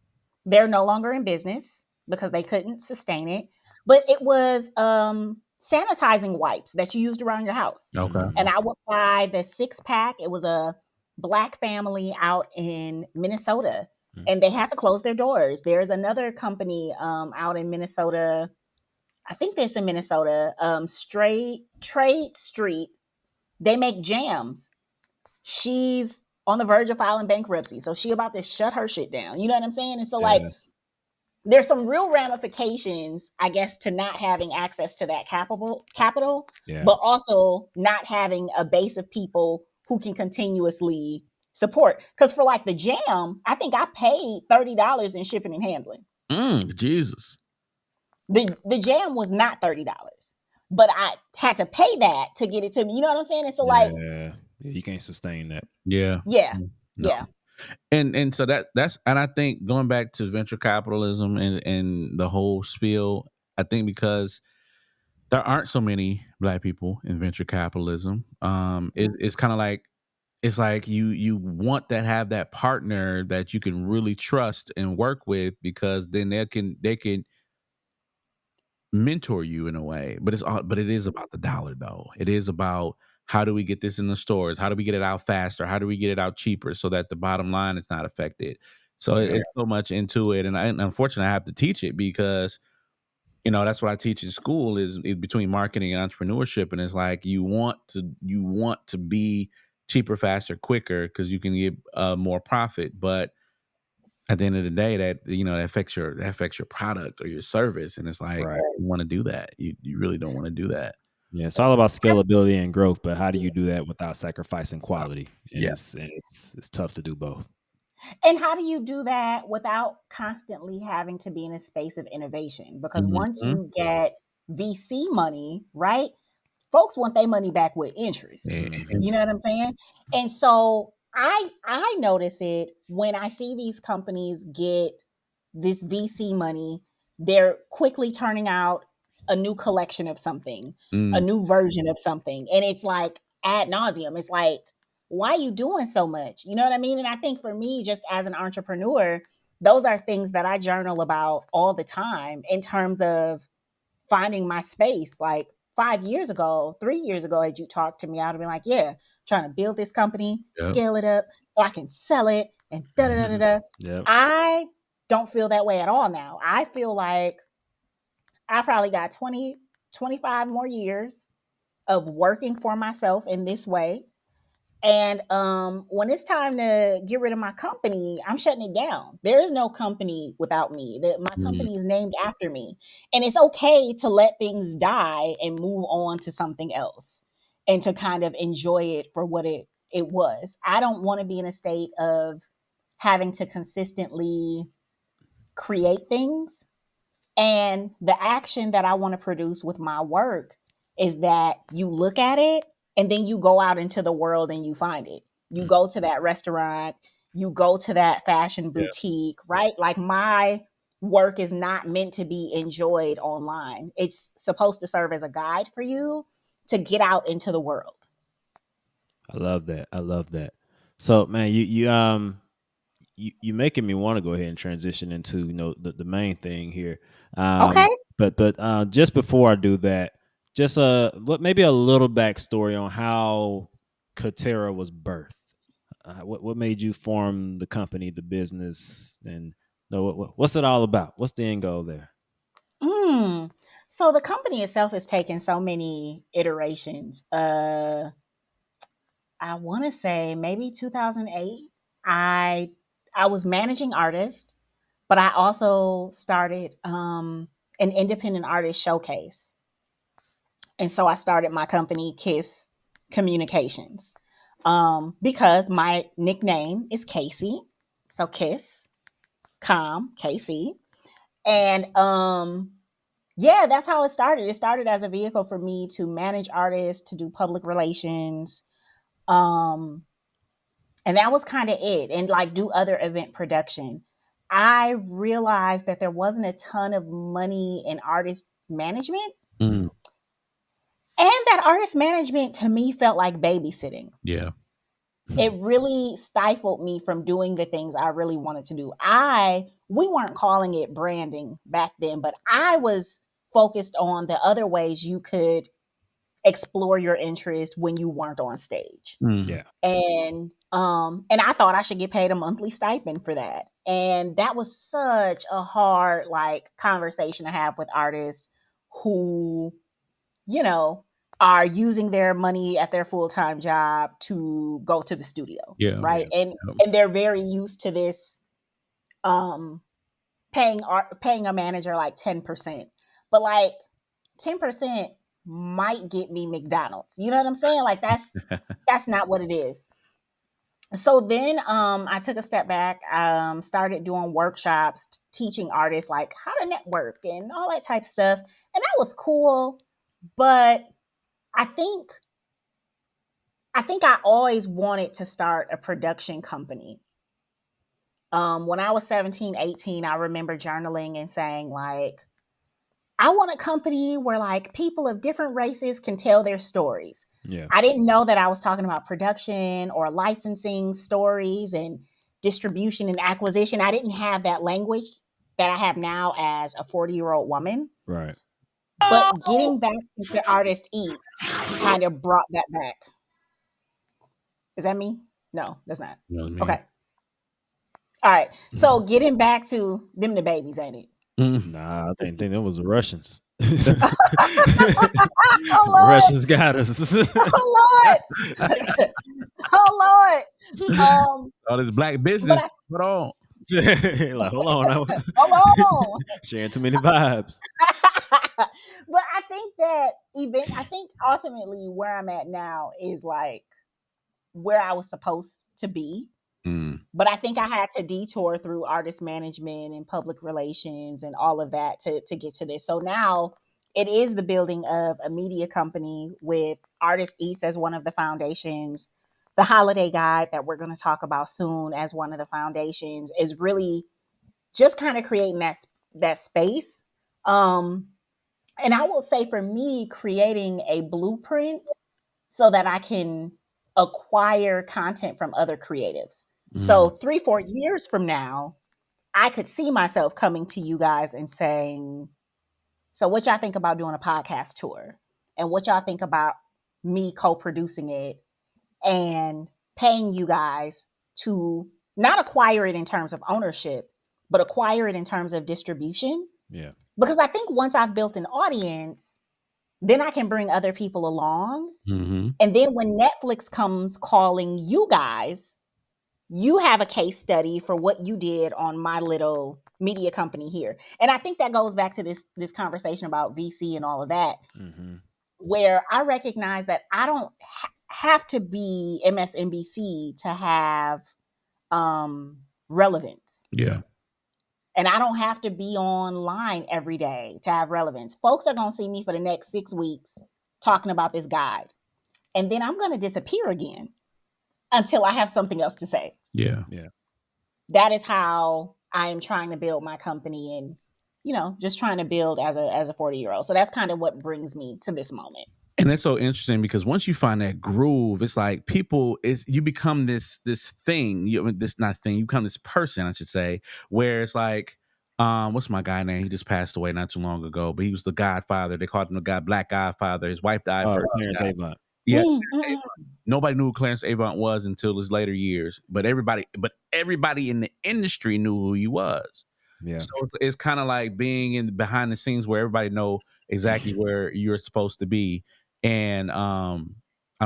They're no longer in business because they couldn't sustain it. But it was sanitizing wipes that you used around your house. Okay. And I would buy the 6-pack. It was a Black family out in Minnesota, and they had to close their doors. There's another company out in Minnesota. I think there's in Minnesota, Trade Street. They make jams. She's on the verge of filing bankruptcy, so she about to shut her shit down. You know what I'm saying? And so like, there's some real ramifications, I guess, to not having access to that capital, but also not having a base of people who can continuously support. Because for like the jam, I think I paid $30 in shipping and handling. Jesus. The jam was not $30, but I had to pay that to get it to me. You know what I'm saying? And so like, you can't sustain that. Yeah. And so that's and I think going back to venture capitalism and the whole spiel, I think because there aren't so many Black people in venture capitalism, it's kind of like, it's like you want to have that partner that you can really trust and work with, because then they can mentor you in a way. But it is about the dollar, though. It is about how do we get this in the stores? How do we get it out faster? How do we get it out cheaper so that the bottom line is not affected? So it's so much into it, and unfortunately, I have to teach it because that's what I teach in school is between marketing and entrepreneurship, and it's like you want to be cheaper, faster, quicker because you can get more profit, but at the end of the day, that affects your product or your service, and it's like Right. you want to do that. You really don't want to do that. Yeah, it's all about scalability and growth, but how do you do that without sacrificing quality? And Yeah. it's tough to do both. And how do you do that without constantly having to be in a space of innovation? Because once Mhm. you get VC money, right, folks want their money back with interest. Mhm. You know what I'm saying? And so I notice it when I see these companies get this VC money, they're quickly turning out a new collection of something, a Mm. new version of something. And it's like ad nauseum. It's like, why are you doing so much? You know what I mean? And I think for me, just as an entrepreneur, those are things that I journal about all the time in terms of finding my space. Like 5 years ago, 3 years ago, as you talked to me, I'd have been like, yeah, trying to build this company, Yep. scale it up so I can sell it and da da da da da. Yep. I don't feel that way at all now. I feel like I probably got 20, 25 more years of working for myself in this way. And when it's time to get rid of my company, I'm shutting it down. There is no company without me. My Mm. company is named after me. And it's okay to let things die and move on to something else and to kind of enjoy it for what it was. I don't want to be in a state of having to consistently create things, and the action that I want to produce with my work is that you look at it and then you go out into the world and you find it. You go to that restaurant, you go to that fashion Yeah. boutique, right? Like my work is not meant to be enjoyed online. It's supposed to serve as a guide for you to get out into the world. I love that. I love that. So, man, you making me want to go ahead and transition into the main thing here. Okay. But just before I do that, just maybe a little backstory on how Catera was birthed. What made you form the company, the business, and what's it all about? What's the end goal there? Mm. So the company itself has taken so many iterations. I want to say maybe 2008. I I was managing artist, but I also started an independent artist showcase, and so I started my company Kiss Communications because my nickname is Casey, so Kiss, KC, and yeah, that's how it started. It started as a vehicle for me to manage artists, to do public relations, um, and that was kind of it, and like do other event production. I realized that there wasn't a ton of money in artist management, Mm. and that artist management to me felt like babysitting. Yeah. It really stifled me from doing the things I really wanted to do. We weren't calling it branding back then, but I was focused on the other ways you could explore your interest when you weren't on stage. Mm. Yeah. And I thought I should get paid a monthly stipend for that. And that was such a hard like conversation to have with artists who, you know, are using their money at their full-time job to go to the studio, Yeah. right? And Yep. and they're very used to this um paying a manager like 10%. But like 10% might get me McDonald's. You know what I'm saying? Like that's not what it is. So then I took a step back, started doing workshops, teaching artists like how to network and all that type of stuff. And that was cool. But I think I always wanted to start a production company. When I was 17, 18, I remember journaling and saying like, I want a company where like people of different races can tell their stories. Yeah. I didn't know that I was talking about production or licensing stories and distribution and acquisition. I didn't have that language that I have now as a 40-year-old woman. Right. But getting back into Artist Eats kind of brought that back. Is that me? No, that's not. You know what I mean? Okay. All right. So getting back to them, the babies, ain't it? Nah, I think that was the Russians. Oh Lord! Russians got us. Oh Lord! Oh Lord! All this black But business. Hold on. Like, hold on, hold on. sharing too many vibes. But I think that I think ultimately where I'm at now is like where I was supposed to be. But I think I had to detour through artist management and public relations and all of that to get to this. So now it is the building of a media company with Artist Eats as one of the foundations. The holiday guide that we're going to talk about soon as one of the foundations is really just kind of creating that space. And I will say for me, creating a blueprint so that I can acquire content from other creatives. So 3-4 years from now, I could see myself coming to you guys and saying, so what y'all think about doing a podcast tour? And what y'all think about me co-producing it and paying you guys to not acquire it in terms of ownership, but acquire it in terms of distribution? Yeah. Because I think once I've built an audience, then I can bring other people along. And then when Netflix comes calling you guys, you have a case study for what you did on my little media company here. And I think that goes back to this conversation about VC and all of that, where I recognize that I don't have to be MSNBC to have relevance. Yeah. And I don't have to be online every day to have relevance. Folks are going to see me for the next 6 weeks talking about this guide. And then I'm going to disappear again until I have something else to say. Yeah. Yeah. That is how I am trying to build my company and, just trying to build as a 40-year-old. So that's kind of what brings me to this moment. And that's so interesting because once you find that groove, it's like you become this thing, you become this person, I should say, where it's like, what's my guy name? He just passed away not too long ago, but he was the Godfather. They called him the Black Godfather. His wife died first. Clarence Avant. Yeah. Nobody knew who Clarence Avant was until his later years, but everybody in the industry knew who he was. Yeah. So it's kind of like being in behind the scenes where everybody know exactly where you're supposed to be. And I'm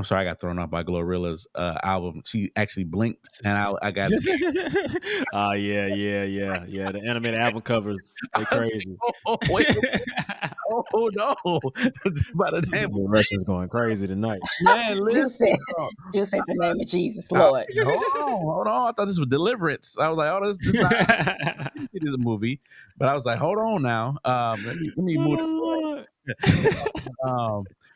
sorry, I got thrown off by Glorilla's album. She actually blinked, and I got scared. Oh yeah. The animated album covers, they crazy. Wait, oh no! By the name The Russians going crazy tonight. man, Do say the name of Jesus, Lord. Hold on. I thought this was Deliverance. I was like, oh, this is a movie, but I was like, hold on now. Let me move.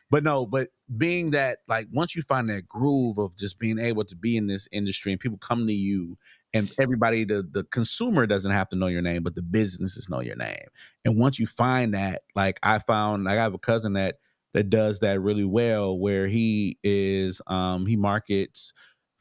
But being that, like, once you find that groove of just being able to be in this industry and people come to you and everybody, the consumer doesn't have to know your name, but the businesses know your name. And once you find that, like I have a cousin that does that really well, where he markets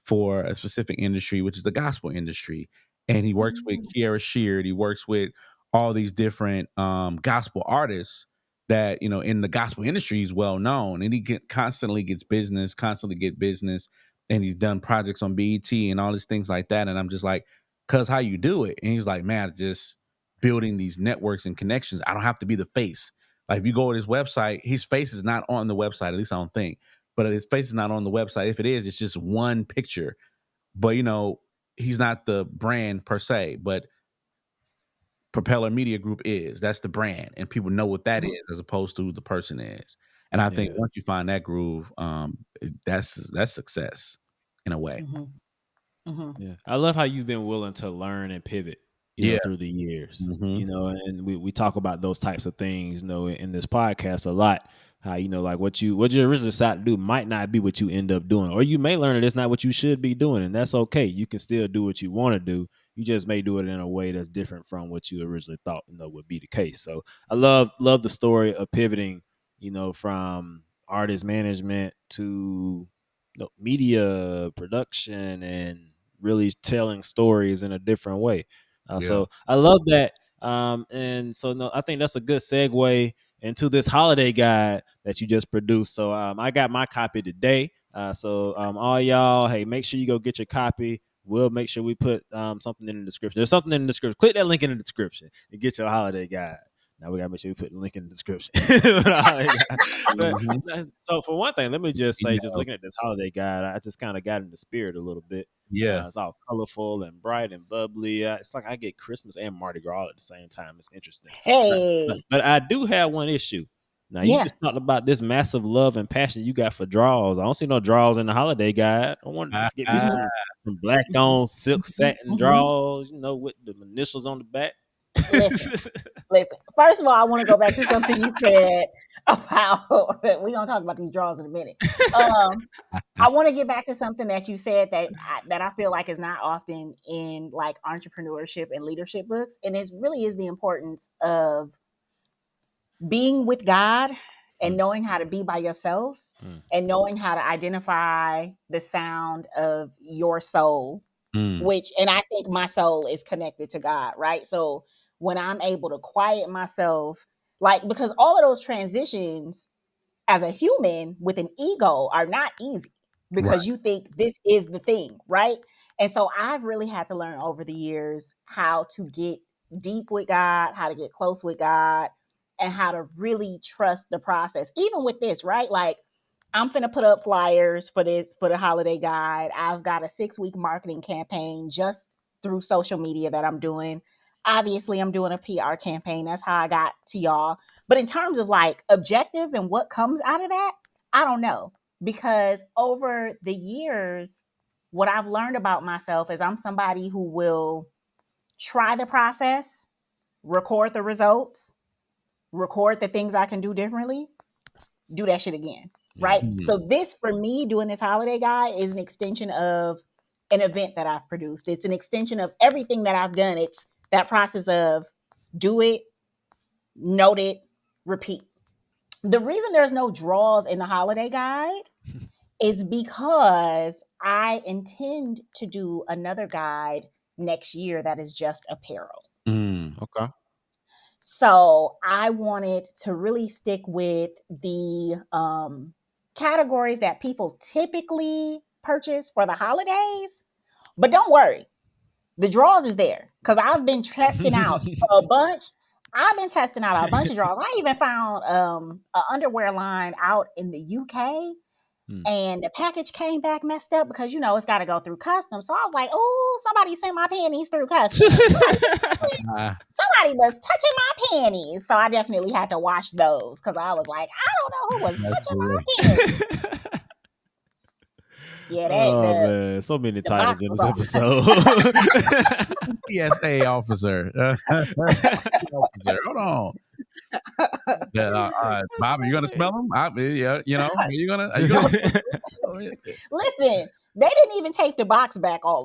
for a specific industry, which is the gospel industry. And he works with Kiara Sheard. He works with all these different gospel artists that, in the gospel industry is well known, and he constantly get business, and he's done projects on BET and all these things like that. And I'm just like, cuz how you do it? And he's like, man, just building these networks and connections. I don't have to be the face. Like if you go to his website, his face is not on the website, at least I don't think. But his face is not on the website. If it is, it's just one picture. But he's not the brand per se, but Propeller Media Group is. That's the brand, and people know what that is as opposed to who the person is. And I think once you find that groove, that's success in a way. Yeah, I love how you've been willing to learn and pivot, through the years. And we talk about those types of things, in this podcast a lot. How like what you originally decided to do might not be what you end up doing, or you may learn that it's not what you should be doing, and that's okay. You can still do what you want to do. You just may do it in a way that's different from what you originally thought would be the case. So I love the story of pivoting, from artist management to media production and really telling stories in a different way. So I love that. And so I think that's a good segue into this holiday guide that you just produced. So I got my copy today. So all y'all, hey, make sure you go get your copy. We'll make sure we put something in the description. There's something in the description. Click that link in the description and get your holiday guide. Now we gotta make sure we put the link in the description. But, so for one thing, let me just say, just looking at this holiday guide, I just kind of got in the spirit a little bit. Yeah. It's all colorful and bright and bubbly. It's like I get Christmas and Mardi Gras at the same time. It's interesting. Hey. But I do have one issue. Now, you just talked about this massive love and passion you got for draws. I don't see no draws in the holiday guide. I want to get me some black on silk satin draws, with the initials on the back. Listen. First of all, I want to go back to something you said about, we're going to talk about these draws in a minute. I want to get back to something that you said that I feel like is not often in like entrepreneurship and leadership books. And it really is the importance of being with God and knowing how to be by yourself and knowing how to identify the sound of your soul, which, and I think my soul is connected to God, right? So when I'm able to quiet myself, like, because all of those transitions as a human with an ego are not easy because you think this is the thing, right? And so I've really had to learn over the years how to get deep with God, how to get close with God, and how to really trust the process. Even with this, right? Like, I'm finna put up flyers for the holiday guide. I've got a 6-week marketing campaign just through social media that I'm doing. Obviously, I'm doing a PR campaign. That's how I got to y'all. But in terms of like objectives and what comes out of that, I don't know. Because over the years, what I've learned about myself is I'm somebody who will try the process, record the results, record the things I can do differently, do that shit again. Right. So this, for me, doing this holiday guide is an extension of an event that I've produced. It's an extension of everything that I've done. It's that process of do it, note it, repeat. The reason there's no draws in the holiday guide is because I intend to do another guide next year that is just apparel. Okay. So I wanted to really stick with the categories that people typically purchase for the holidays. But don't worry, the draws is there because I've been testing out a bunch. I've been testing out a bunch of draws. I even found an underwear line out in the UK. And the package came back messed up because, it's got to go through customs. So I was like, oh, somebody sent my panties through customs. Somebody was touching my panties. So I definitely had to wash those because I was like, I don't know who was touching my panties. Yeah, man, so many titles in this episode. TSA officer. Officer. Hold on. Bob, are you gonna smell them? Are you gonna listen, they didn't even take the box back all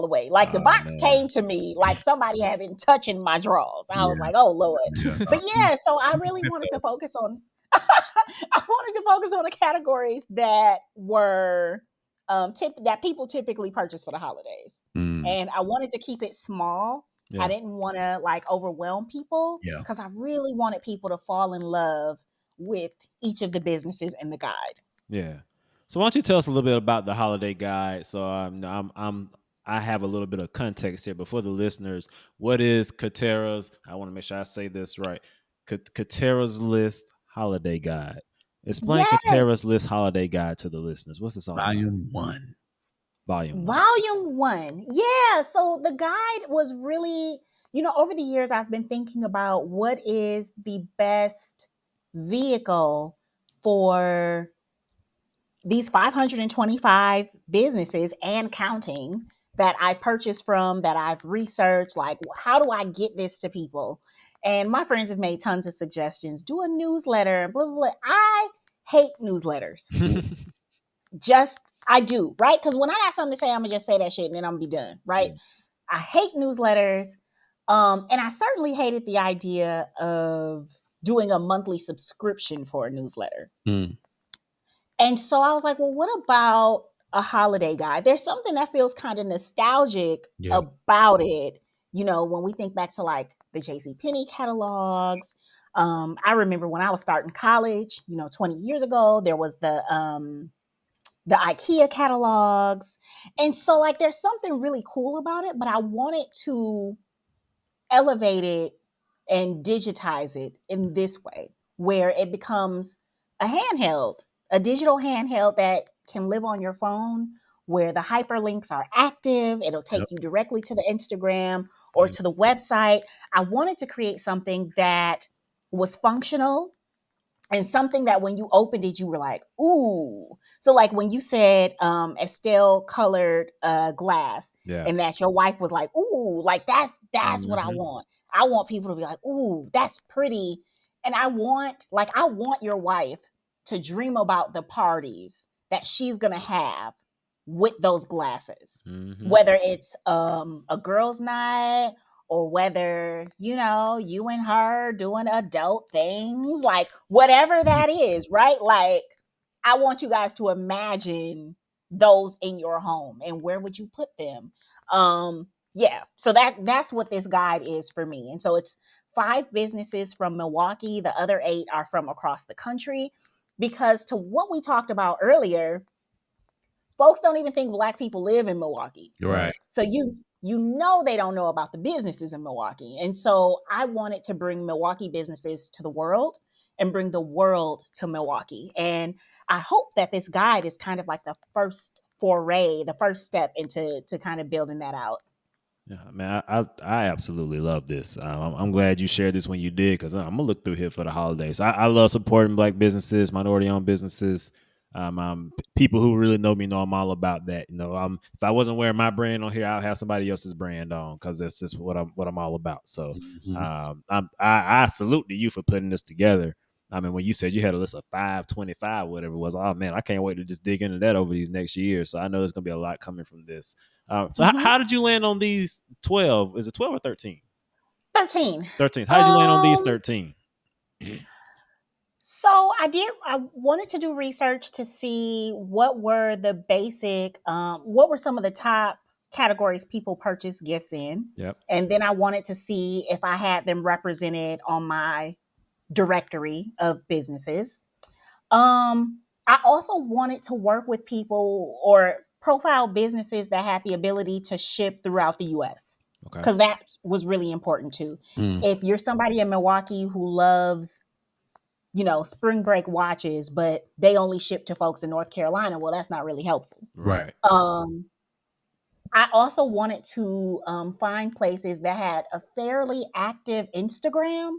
the way. Like the box came to me like somebody had been touching my drawers. I was like, oh Lord. But yeah, so I really wanted to focus on the categories that were that people typically purchase for the holidays. And I wanted to keep it small. I didn't want to like overwhelm people because I really wanted people to fall in love with each of the businesses in the guide. Yeah. So why don't you tell us a little bit about the holiday guide? So I have a little bit of context here, but for the listeners, what is Catera's? I want to make sure I say this right. Catera's List Holiday Guide. Explain Catera's List Holiday Guide to the listeners. What's this all about? Volume 1. Volume 1. Yeah. So the guide was really, over the years, I've been thinking about what is the best vehicle for these 525 businesses and counting that I purchased from, that I've researched. Like, how do I get this to people? And my friends have made tons of suggestions. Do a newsletter, blah, blah, blah. I hate newsletters. I do, right? Because when I got something to say, I'm gonna just say that shit and then I'm gonna be done, right? I hate newsletters. And I certainly hated the idea of doing a monthly subscription for a newsletter. And so I was like, well, what about a holiday guide? There's something that feels kind of nostalgic about it. When we think back to like the JCPenney catalogs, I remember when I was starting college, 20 years ago, there was the IKEA catalogs. And so like there's something really cool about it, but I wanted to elevate it and digitize it in this way where it becomes a handheld, a digital handheld that can live on your phone where the hyperlinks are active. It'll take Yep. you directly to the Instagram or to the website. I wanted to create something that was functional and something that when you opened it, you were like, ooh. So like when you said Estelle colored glass Yeah. and that your wife was like, ooh, like that's what I Mhm. want. I want people to be like, ooh, that's pretty. And I want your wife to dream about the parties that she's gonna have with those glasses. Mhm. Whether it's a girls' night or whether you and her doing adult things, like whatever that is, right? Like I want you guys to imagine those in your home and where would you put them. Yeah, so that's what this guide is for me. And so it's 5 businesses from Milwaukee, the other 8 are from across the country, because to what we talked about earlier, folks don't even think Black people live in Milwaukee. Right. So they don't know about the businesses in Milwaukee. And so I wanted to bring Milwaukee businesses to the world and bring the world to Milwaukee. And I hope that this guide is kind of like the first foray, the first step into kind of building that out. Yeah, man, I absolutely love this. I'm glad you shared this when you did because I'm gonna look through here for the holidays. I love supporting Black businesses, minority-owned businesses. People who really know me know I'm all about that. If I wasn't wearing my brand on here, I'll have somebody else's brand on because that's just what I'm all about. So, I salute to you for putting this together. I mean, when you said you had a list of 525, whatever it was, oh man, I can't wait to just dig into that over these next years. So I know there's gonna be a lot coming from this. So how did you land on these 12? Is it 12 or 13? 13. 13. How did you land on these 13? So I wanted to do research to see what were the basic, what were some of the top categories people purchase gifts in. Yep. And then I wanted to see if I had them represented on my directory of businesses. I also wanted to work with people or profile businesses that had the ability to ship throughout the US. Okay. Because that was really important too. If you're somebody in Milwaukee who loves spring break watches, but they only ship to folks in North Carolina, well, that's not really helpful. Right. I also wanted to find places that had a fairly active Instagram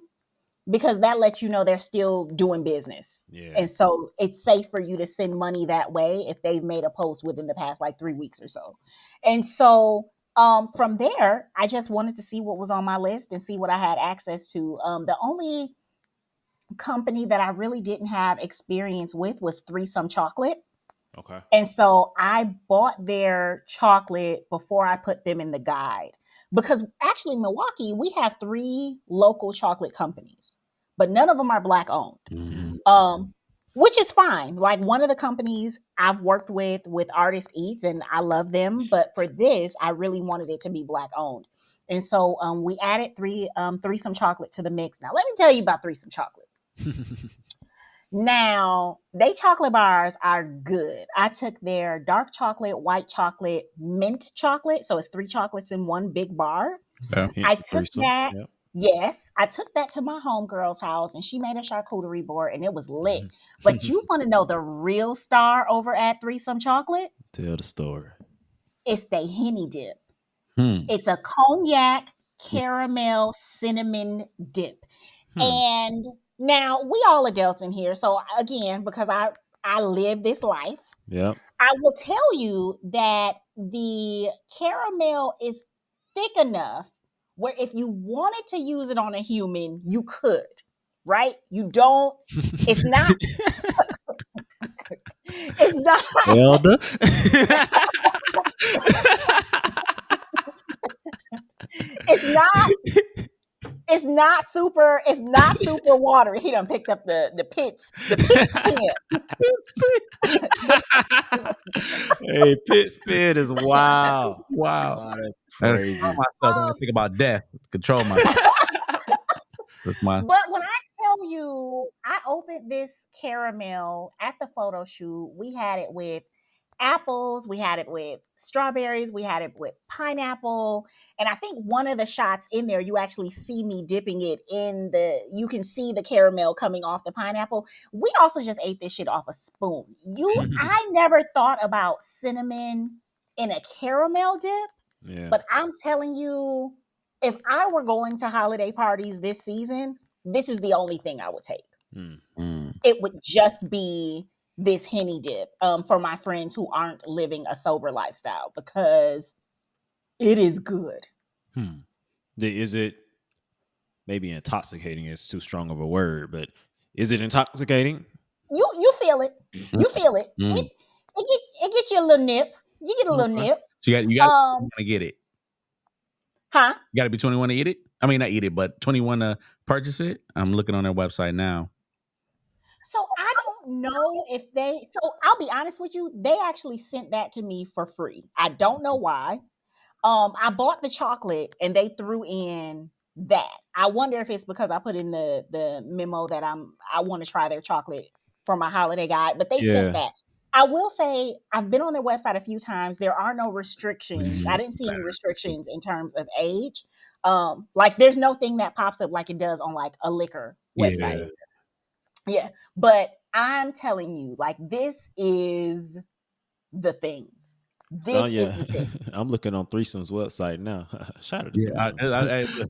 because that lets you know they're still doing business. Yeah. And so it's safe for you to send money that way if they've made a post within the past like 3 weeks or so. And so from there, I just wanted to see what was on my list and see what I had access to. The only company that I really didn't have experience with was Threesome Chocolate. Okay. And so I bought their chocolate before I put them in the guide. Because actually, Milwaukee, we have 3 local chocolate companies, but none of them are Black owned. Which is fine. Like one of the companies I've worked with Artist Eats, and I love them. But for this, I really wanted it to be Black owned. And so we added Threesome Chocolate to the mix. Now, let me tell you about Threesome Chocolate. Now, they chocolate bars are good. I took their dark chocolate, white chocolate, mint chocolate. So it's 3 chocolates in one big bar. Yeah. I took that. Yep. Yes, I took that to my homegirl's house and she made a charcuterie board and it was lit. But you want to know the real star over at Threesome Chocolate? Tell the story. It's the Henny dip. It's a cognac caramel cinnamon dip. And now we all adults in here. So again, because I live this life, Yep. I will tell you that the caramel is thick enough where if you wanted to use it on a human, you could, right? You don't, it's not, it's not, Elder. it's not super watery. He done picked up the pits spin. Hey, pit spin is wild. Wow. Oh, that's crazy. I myself when I think about death. Control myself. That's my. But when I tell you, I opened this caramel at the photo shoot. We had it with apples, we had it with strawberries, we had it with pineapple. And I think one of the shots in there, you actually see me dipping it in you can see the caramel coming off the pineapple. We also just ate this shit off a spoon. I never thought about cinnamon in a caramel dip, but I'm telling you, if I were going to holiday parties this season, this is the only thing I would take. It would just be this Henny dip for my friends who aren't living a sober lifestyle, because it is good. Is it maybe intoxicating? Is too strong of a word, but is it intoxicating? You feel it. You feel it. It gets you a little nip. You get a little nip. So you got to get it. Huh? You got to be 21 to eat it? I mean, not eat it, but 21 to purchase it? I'm looking on their website now. So I don't know if so I'll be honest with you, they actually sent that to me for free. I don't know why. I bought the chocolate and they threw in that. I wonder if it's because I put in the memo that I want to try their chocolate for my holiday guide, but they sent that. I will say I've been on their website a few times. There are no restrictions. I didn't see any restrictions in terms of age. Like there's no thing that pops up like it does on like a liquor website. Yeah. But I'm telling you, like, this is the thing. This is the thing. I'm looking on Threesome's website now. Shout out to Threesome.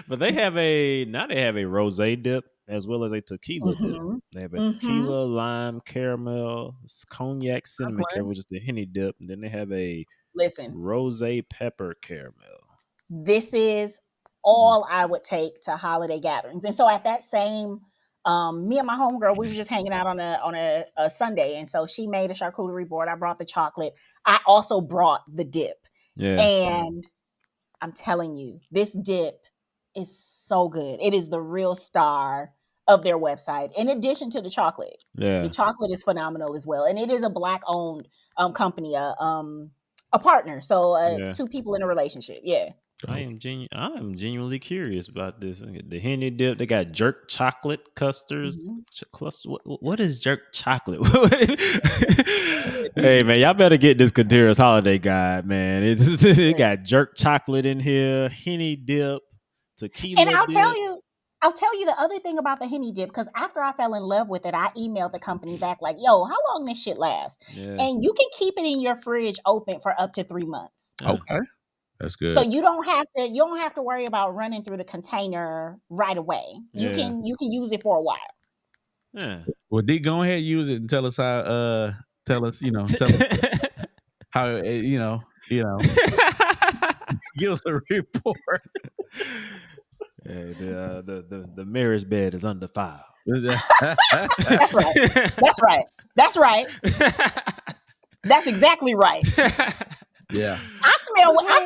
But they have a rosé dip as well as a tequila dip. They have a tequila, lime, caramel, cognac, cinnamon caramel, which is the Henny dip. And then they have a rosé pepper caramel. This is all I would take to holiday gatherings. And so at that same me and my homegirl, we were just hanging out on a Sunday, and so she made a charcuterie board. I brought the chocolate. I also brought the dip. And I'm telling you, this dip is so good. It is the real star of their website. In addition to the chocolate, the chocolate is phenomenal as well, and it is a Black-owned company, a partner. So 2 people in a relationship. Yeah. I am genuinely curious about this. The Henny dip. They got jerk chocolate custards. What is jerk chocolate? Hey man, y'all better get this Catera's holiday guide, man. It got jerk chocolate in here, Henny dip, tequila. And I'll tell you the other thing about the Henny dip, because after I fell in love with it, I emailed the company back like, "Yo, how long this shit lasts?" And you can keep it in your fridge open for up to 3 months. Okay. That's good. So you don't have to worry about running through the container right away. You can use it for a while. Yeah. Well, D, go ahead and use it and tell us how. Tell us how. Give us a report. Hey, the marriage bed is undefiled. That's right. That's right. That's right. That's exactly right. Yeah. I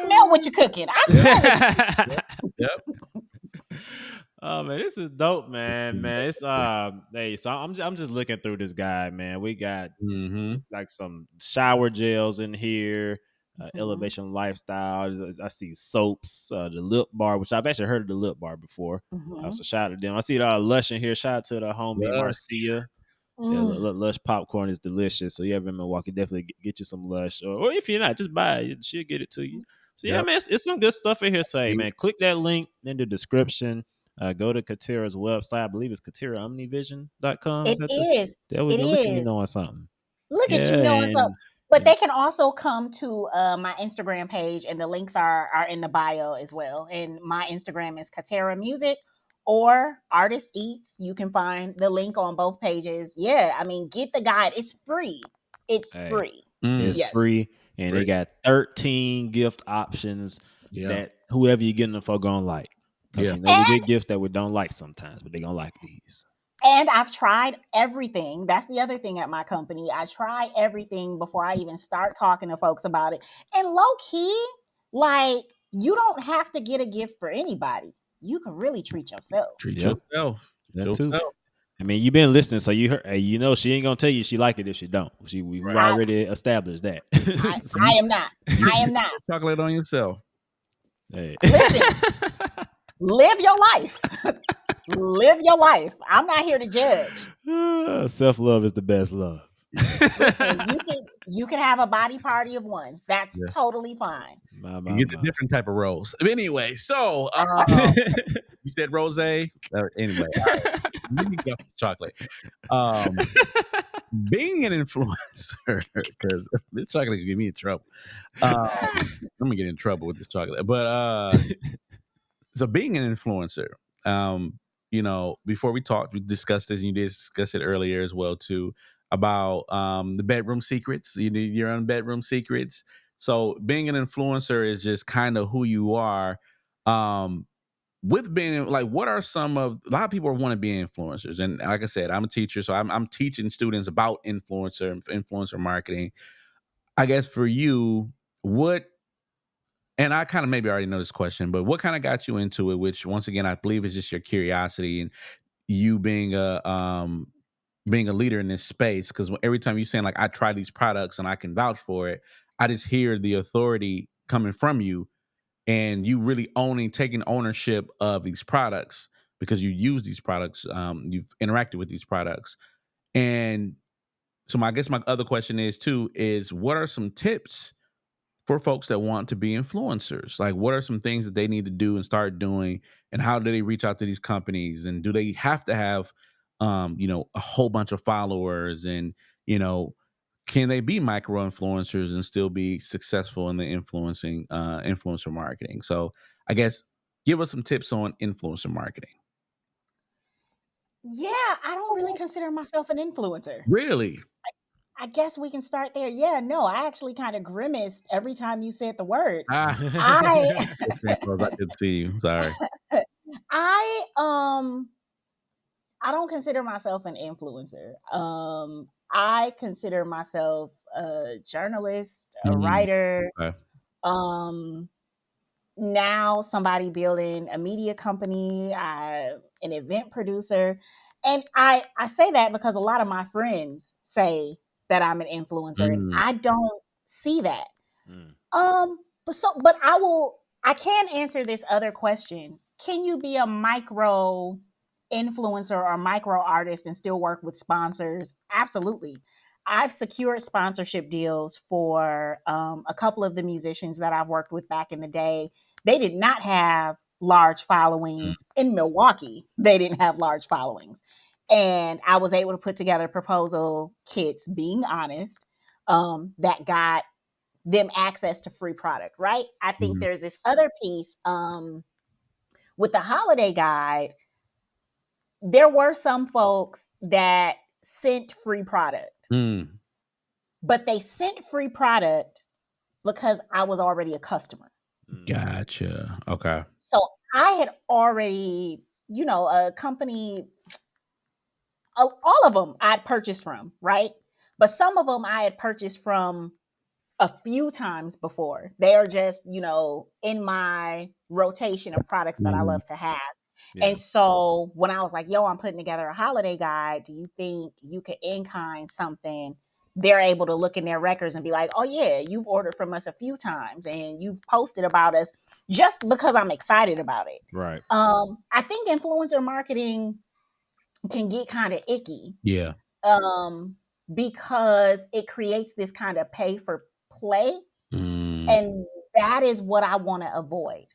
smell what you're cooking. I smell what you're cooking. Yep. Oh man, this is dope, man. It's hey, so I'm just looking through this guy, man. We got like some shower gels in here, elevation lifestyle. I see soaps, the lip bar, which I've actually heard of the lip bar before. So shout out to them. I see Lush in here. Shout out to the homie Marcia. Yeah, Lush popcorn is delicious. So you ever in Milwaukee, definitely get you some Lush. Or if you're not, just buy it. She'll get it to you. So yeah, man, it's some good stuff in here. Say, man, click that link in the description. Go to Catera's website. I believe it's CateraOmnivision.com. It is. Look at me knowing something. Look at you knowing something. But they can also come to my Instagram page, and the links are in the bio as well. And my Instagram is Catera Music or Artist Eats. You can find the link on both pages. Yeah, I mean, get the guide. It's free. It's free. It's free. And they got 13 gift options that whoever you're getting them for gonna like. Because we get gifts that we don't like sometimes, but they're gonna like these. And I've tried everything. That's the other thing at my company. I try everything before I even start talking to folks about it. And low key, like, you don't have to get a gift for anybody. You can really treat yourself. Treat yourself. That too. I mean, you've been listening, so you heard. Hey, she ain't gonna tell you she like it if she don't. We've already established that. I am not. Chocolate on yourself. Hey. Listen, Live your life. Live your life. I'm not here to judge. Self-love is the best love. Listen, you can have a body party of one. That's Yeah. totally fine. You get the different type of rose. Anyway, so you said rose. Anyway, all right. Let me get off the chocolate. Being an influencer, because this chocolate can get me in trouble. I'm gonna get in trouble with this chocolate. But so being an influencer, you know, before we talked, we discussed this, and you did discuss it earlier as well too, about the bedroom secrets. You need your own bedroom secrets. So being an influencer is just kind of who you are. With being like, what are some of a lot of people want to be influencers, and like I said, I'm a teacher, so I'm teaching students about influencer marketing. I guess for you, what, and I kind of maybe already know this question, but what kind of got you into it? Which once again, I believe is just your curiosity and you being a leader in this space. Because every time you're saying like, I try these products and I can vouch for it, I just hear the authority coming from you, and you really taking ownership of these products because you use these products, you've interacted with these products. And so I guess my other question is too, is what are some tips for folks that want to be influencers? Like, what are some things that they need to do and start doing, and how do they reach out to these companies? And do they have to have, you know, a whole bunch of followers? And, you know, can they be micro influencers and still be successful in the influencer marketing? So I guess give us some tips on influencer marketing. Yeah, I don't really consider myself an influencer. Really? I guess we can start there. Yeah, no, I actually kind of grimaced every time you said the word. I I did see you. Sorry. I I don't consider myself an influencer. I consider myself a journalist, a Mm, writer, okay. um now somebody building a media company, an event producer. And I say that because a lot of my friends say that I'm an influencer, and Mm, I don't see that. Mm. But I can answer this other question. Can you be a micro influencer or micro artist and still work with sponsors? Absolutely. I've secured sponsorship deals for a couple of the musicians that I've worked with back in the day. They did not have large mm, followings in Milwaukee. They didn't have large followings. And I was able to put together proposal kits, being honest, that got them access to free product, right? I think mm, there's this other piece with the holiday guide. There were some folks that sent free product, mm. but they sent free product because I was already a customer. Gotcha. Okay. So I had already, a company, all of them I'd purchased from, right? But some of them I had purchased from a few times before. They are just, in my rotation of products that I Mhm. love to have. Yeah. And so when I was like, yo, I'm putting together a holiday guide, do you think you could in kind something? They're able to look in their records and be like, oh, yeah, you've ordered from us a few times and you've posted about us, just because I'm excited about it. Right. I think influencer marketing can get kind of icky, Yeah. um, because it creates this kind of pay for play. Mm, And that is what I want to avoid.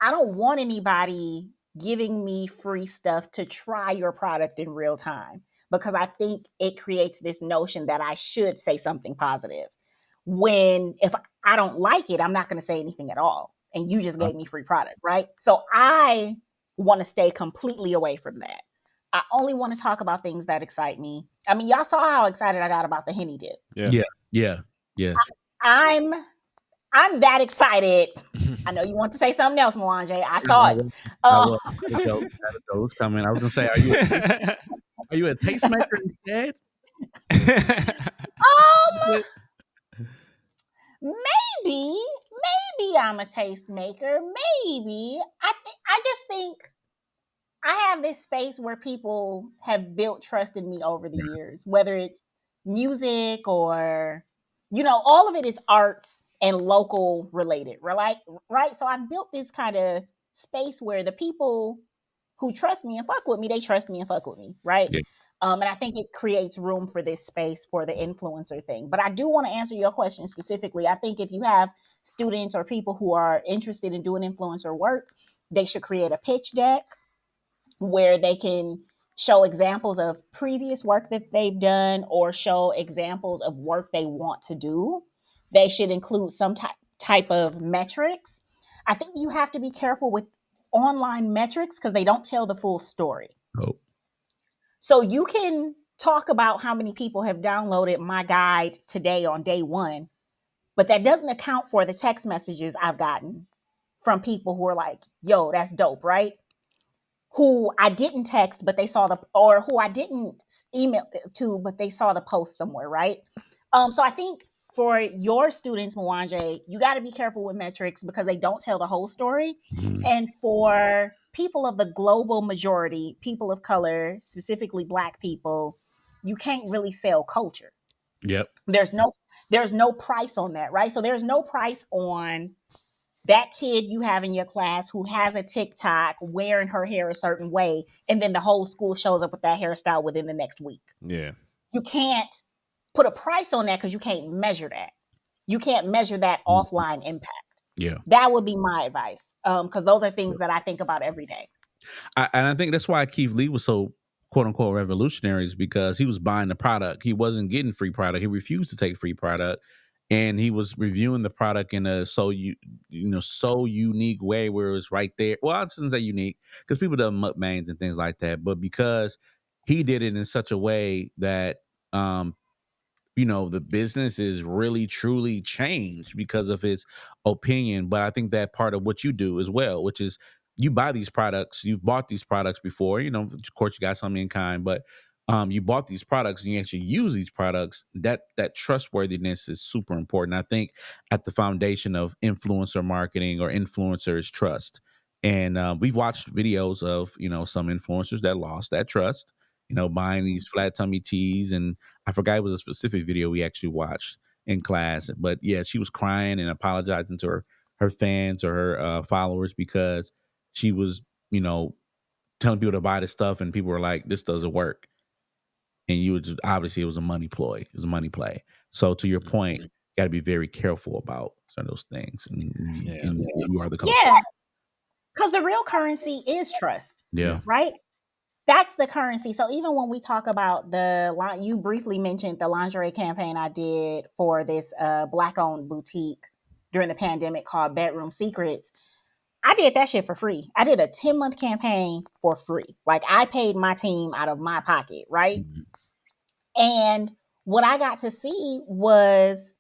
I don't want anybody giving me free stuff to try your product in real time, because I think it creates this notion that I should say something positive. When if I don't like it, I'm not going to say anything at all. And you just gave me free product, right? So I want to stay completely away from that. I only want to talk about things that excite me. I mean, y'all saw how excited I got about the henny dip. Yeah. yeah. Yeah. Yeah. I'm I'm that excited. I know you want to say something else, Mwanje. I saw it. I Uh, was. I had a joke. I had a joke coming. I was gonna say, are you a tastemaker instead? um, maybe I'm a tastemaker. Maybe I just think I have this space where people have built trust in me over the years, whether it's music or, all of it is arts and local related, right? Right. So I've built this kind of space where the people who trust me and fuck with me, they trust me and fuck with me, right? Yeah. And I think it creates room for this space for the influencer thing. But I do want to answer your question specifically. I think if you have students or people who are interested in doing influencer work, they should create a pitch deck where they can show examples of previous work that they've done or show examples of work they want to do. They should include some type of metrics. I think you have to be careful with online metrics because they don't tell the full story. Oh. So you can talk about how many people have downloaded my guide today on day one, but that doesn't account for the text messages I've gotten from people who are like, yo, that's dope, right? Who I didn't text, but they saw or who I didn't email to, but they saw the post somewhere, right? So I think for your students, Mwanje, you got to be careful with metrics because they don't tell the whole story. Mm. And for people of the global majority, people of color, specifically Black people, you can't really sell culture. Yep. There's no price on that, right? So there's no price on that kid you have in your class who has a TikTok wearing her hair a certain way, and then the whole school shows up with that hairstyle within the next week. Yeah. You can't put a price on that because you can't measure that. You can't measure that offline impact. Yeah. That would be my advice. Because those are things that I think about every day. And I think that's why Keith Lee was so quote unquote revolutionary, is because he was buying the product. He wasn't getting free product. He refused to take free product. And he was reviewing the product in a so unique way where it was right there. Well, I shouldn't say unique because people do mukbangs and things like that, but because he did it in such a way that the business is really truly changed because of his opinion. But I think that part of what you do as well, which is you buy these products, you've bought these products before, of course you got something in kind, but you bought these products and you actually use these products. That trustworthiness is super important. I think at the foundation of influencer marketing or influencer is trust. And we've watched videos of, some influencers that lost that trust, buying these flat tummy teas. And I forgot it was a specific video we actually watched in class. But yeah, she was crying and apologizing to her fans or her followers because she was, telling people to buy this stuff and people were like, this doesn't work. And you would obviously it was a money ploy. It was a money play. So to your point, you got to be very careful about some of those things. And you are the coach. Yeah. Because the real currency is trust. Yeah. Right? That's the currency. So even when we talk about you briefly mentioned the lingerie campaign I did for this Black-owned boutique during the pandemic called Bedroom Secrets. I did that shit for free. I did a 10-month campaign for free. Like I paid my team out of my pocket, right? Mhm. And what I got to see was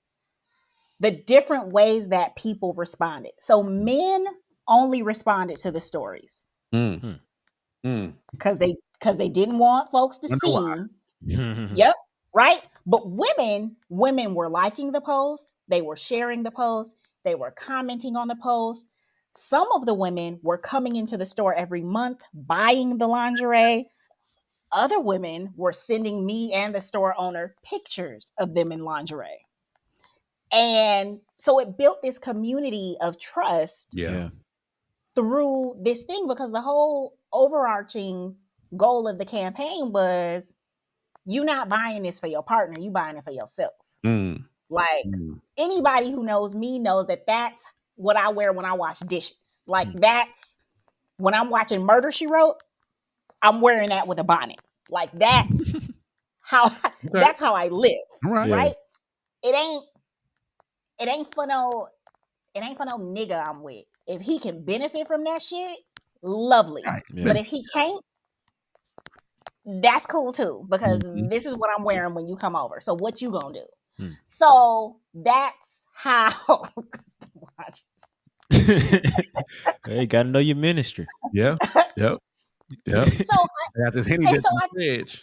the different ways that people responded. So men only responded to the stories because they didn't want folks to Wonder why. see. Yep, right. But women were liking the post. They were sharing the post. They were commenting on the post. Some of the women were coming into the store every month buying the lingerie. Other women were sending me and the store owner pictures of them in lingerie. And so it built this community of trust Yeah. through this thing because the whole overarching goal of the campaign was you not buying this for your partner, you buying it for yourself. Like anybody who knows me knows that that's what I wear when I wash dishes. Like that's when I'm watching Murder, She Wrote, I'm wearing that with a bonnet. Like that's how that's how I live. Right? It ain't for no nigga I'm with. If he can benefit from that shit, lovely. Right. Yeah. But if he can't, that's cool too, because this is what I'm wearing when you come over. So what you gonna do? So that's how Hey, gotta know your ministry. Yeah. Yep. Yep. So I got this Henny and just so on the fridge.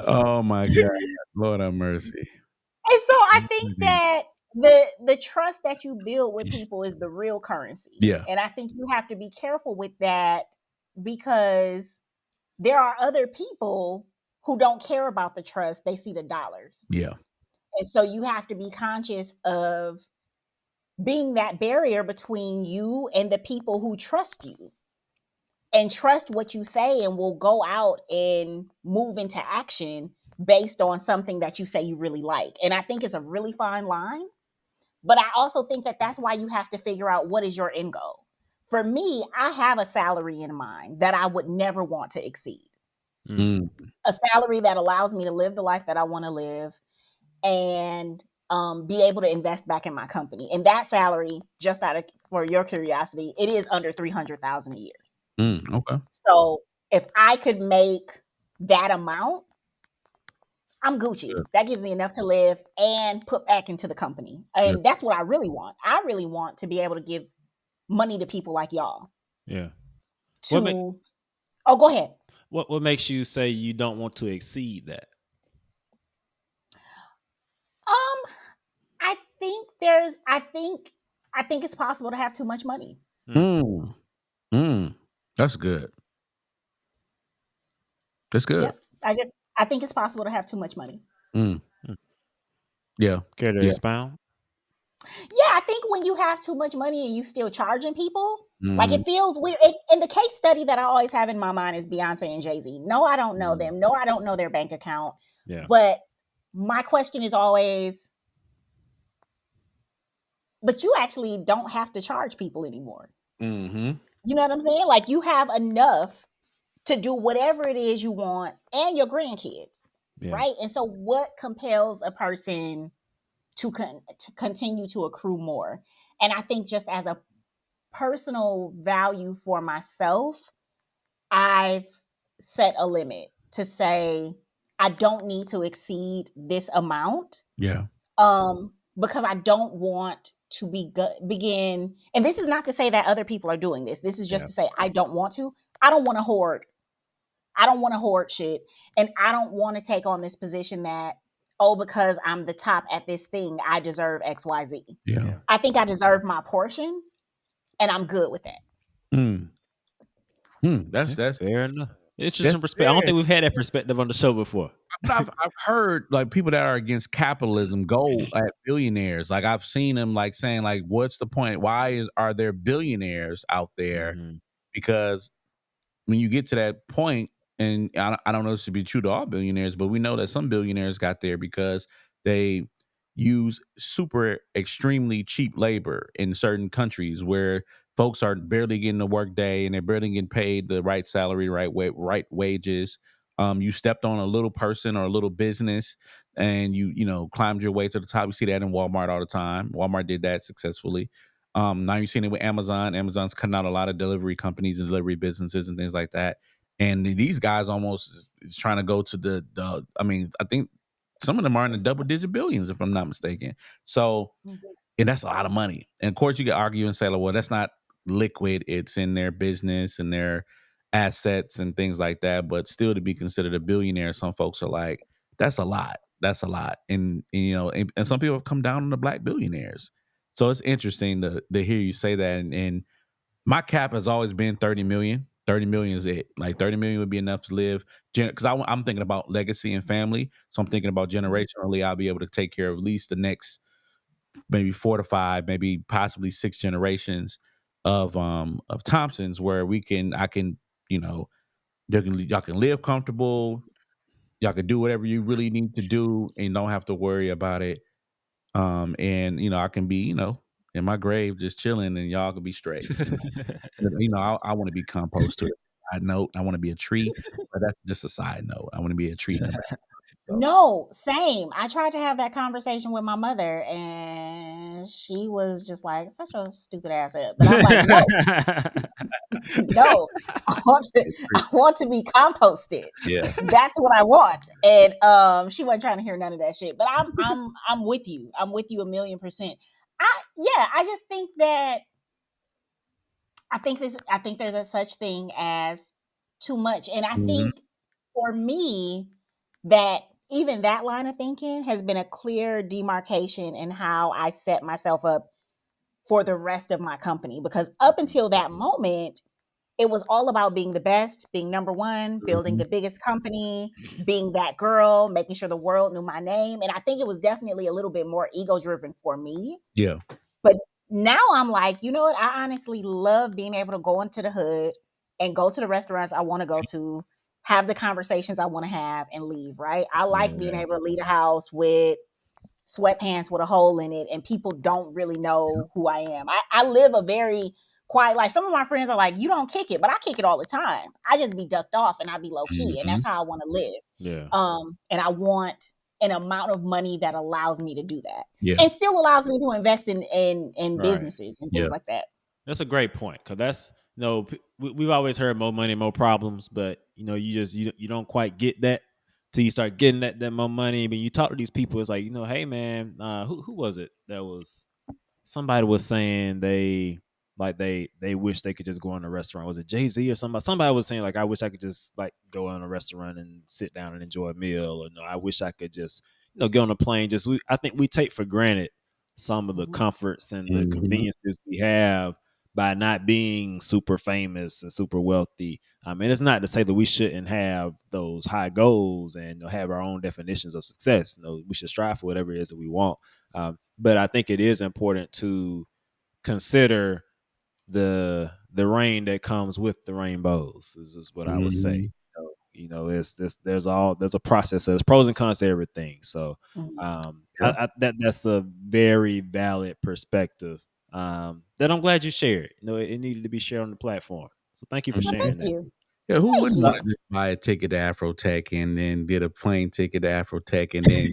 Oh my God. Lord have mercy. And so I think that the trust that you build with people is the real currency. Yeah. And I think you have to be careful with that because there are other people who don't care about the trust. They see the dollars. Yeah. And so you have to be conscious of being that barrier between you and the people who trust you and trust what you say and will go out and move into action based on something that you say you really like. And I think it's a really fine line. But I also think that that's why you have to figure out what is your end goal. For me, I have a salary in mind that I would never want to exceed. Mm. A salary that allows me to live the life that I want to live and be able to invest back in my company. And that salary, just out of for your curiosity, it is under 300,000 a year. Okay. So if I could make that amount, I'm Gucci. Good. That gives me enough to live and put back into the company. Good. And that's what I really want. I really want to be able to give money to people like y'all. Yeah. Oh, go ahead. What makes you say you don't want to exceed that? I think it's possible to have too much money. That's good. That's good. Yep. I think it's possible to have too much money. Yeah. Care to expound? Yeah, I think when you have too much money and you still charging people, like Mm-hmm. it feels weird. And the case study that I always have in my mind is Beyonce and Jay-Z. No, I don't know them. No, I don't know their bank account. Yeah. But my question is always, but you actually don't have to charge people anymore. Mm-hmm. You know what I'm saying? Like you have enough to do whatever it is you want and your grandkids, Yeah. right? And so what compels a person to continue to accrue more? And I think just as a personal value for myself, I've set a limit to say I don't need to exceed this amount. Yeah. Because I don't want to begin, and this is not to say that other people are doing this. This is just to say I don't want to. I don't want to hoard. I don't want to hoard shit, and I don't want to take on this position that, oh, because I'm the top at this thing, I deserve XYZ. Yeah. I think I deserve my portion, and I'm good with that. That's fair enough. It's just that's some perspective. I don't fair. think we've had that perspective on the show before. I've heard like people that are against capitalism go at billionaires. Like I've seen them like saying like, "What's the point? Are there billionaires out there?" Because when you get to that point, and I don't know this to be true to all billionaires, but we know that some billionaires got there because they use super extremely cheap labor in certain countries where folks are barely getting a work day and they're barely getting paid the right salary, right wages. You stepped on a little person or a little business and you climbed your way to the top. You see that in Walmart all the time. Walmart did that successfully. Now you're seeing it with Amazon. Amazon's cutting out a lot of delivery companies and delivery businesses and things like that. And these guys almost is trying to go to the. I mean, I think some of them are in the double digit billions, if I'm not mistaken. So, and that's a lot of money. And of course, you can argue and say, well, that's not liquid. It's in their business and their assets and things like that. But still, to be considered a billionaire, some folks are like, that's a lot. That's a lot. And some people have come down on the black billionaires. So it's interesting to hear you say that. And my cap has always been 30 million. 30 million is it. Like 30 million would be enough to live. Because I'm thinking about legacy and family. So I'm thinking about generationally, I'll be able to take care of at least the next maybe 4 to 5, maybe possibly 6 generations of Thompsons where I can, y'all can live comfortable. Y'all can do whatever you really need to do and don't have to worry about it. And I can be, in my grave just chilling and y'all can be straight. I want to be compost to it. Side note, I want to be a tree, but that's just a side note. I want to be a tree in the back. So. No, same. I tried to have that conversation with my mother, and she was just like, "Such a stupid ass up." But I'm like, "No, no, I want to be composted. Yeah, that's what I want." And she wasn't trying to hear none of that shit. But I'm with you. I'm with you 1,000,000%. I just think that I think there's a such thing as too much, and I think for me that even that line of thinking has been a clear demarcation in how I set myself up for the rest of my company. Because up until that moment, it was all about being the best, being number one, building the biggest company, being that girl, making sure the world knew my name. And I think it was definitely a little bit more ego driven for me. Yeah. But now I'm like, you know what? I honestly love being able to go into the hood and go to the restaurants I want to go to, have the conversations I want to have, and leave, right? I like being Yeah. able to leave the house with sweatpants with a hole in it and people don't really know who I am. I live a very quiet life. Some of my friends are like, you don't kick it, but I kick it all the time. I just be ducked off and I be low key, and Mm-hmm. that's how I want to live. Yeah. And I want an amount of money that allows me to do that, Yeah. and still allows me to invest in Right. businesses and Yeah. things like that. That's a great point, because that's, we've always heard more money, more problems, but you don't quite get that till you start getting that more money. But you talk to these people, it's like, hey man, who was it that was, somebody was saying they wish they could just go in a restaurant. Was it Jay-Z or somebody? Somebody was saying like, I wish I could just like go in a restaurant and sit down and enjoy a meal, or no, I wish I could just get on a plane. I think we take for granted some of the Mhm. comforts and the Mm-hmm. conveniences we have by not being super famous and super wealthy. And it's not to say that we shouldn't have those high goals and have our own definitions of success. We should strive for whatever it is that we want. But I think it is important to consider the rain that comes with the rainbows. Is what I would say. Mm-hmm. It's this. There's a process. There's pros and cons to everything. So Mhm. Yeah. that's a very valid perspective. That I'm glad you shared. It needed to be shared on the platform. So thank you for Well, Mm-hmm. thank sharing that. you. Yeah, who Thank wouldn't you. want to just buy a ticket to Afrotech and then get a plane ticket to Afrotech and then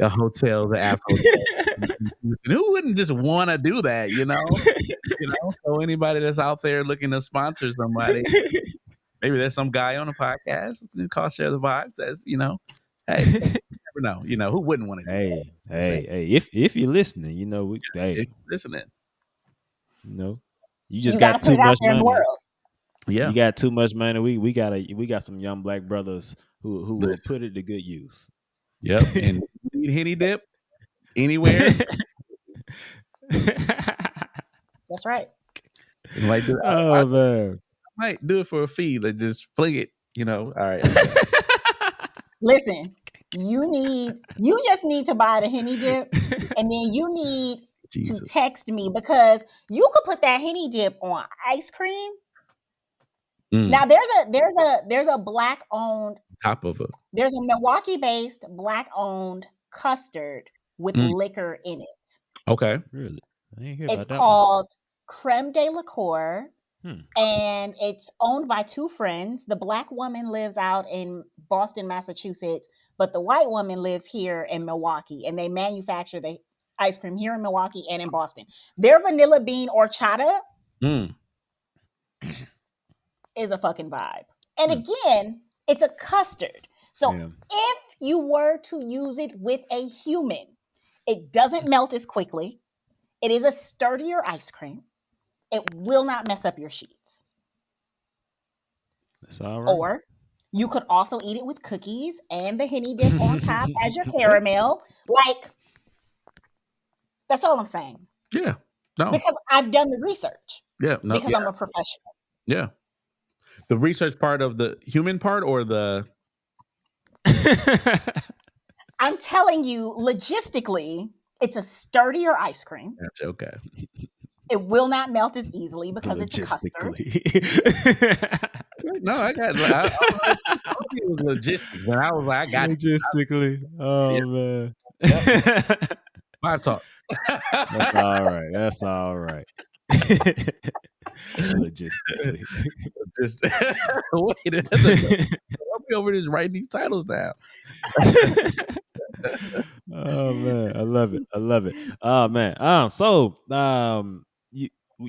a hotel to Afrotech? Who wouldn't just want to do that, you know? So anybody that's out there looking to sponsor somebody, maybe there's some guy on a podcast called Share the Vibes that's, hey, you never know, who wouldn't want to do that? Hey, I'm saying, hey, hey! If you're listening, if you're listening. you know, you just You got to got put too it out much there in the money. world. Yeah, You got too much money. We got some young black brothers who will listen. put it to good use. Yep, and you need Henny Dip anywhere. That's right. You might do. I Oh man. might do it for a fee. Like just fling it. All right, I'm done. Listen, you just need to buy the Henny dip, and then you need to Jesus, text me, because you could put that Henny dip on ice cream. mm, Now there's a black owned, top of a. there's a Milwaukee based black owned custard with Mm, liquor in it. okay. Really? I ain't hear It's about that one. called Creme de la Cour, Hmm. and it's owned by two friends. The black woman lives out in Boston, Massachusetts, but the white woman lives here in Milwaukee, and they manufacture the ice cream here in Milwaukee and in Boston. Their vanilla bean horchata Mm, is a fucking vibe. And Hmm. again, it's a custard. So Yeah. if you were to use it with a human, it doesn't melt as quickly. It is a sturdier ice cream. It will not mess up your sheets. That's all right. Or you could also eat it with cookies and the Henny dip on top as your Okay. caramel. Like, that's all I'm saying. yeah. No. Because I've done the research, Yeah. No. because Yeah. I'm a professional. Yeah. The research part of the human part or the. I'm telling you, logistically, it's a sturdier ice cream. Gotcha, okay. It will not melt as easily because it's a custard. Logistically. No, I got. I thought it was logistics, and I was like, I got Logistically. you. Oh man. Yep. Vibe talk. That's all right. That's all right. Logistically. Just wait. I'll be over there writing these titles down. Oh man, I love it. I love it. Oh man.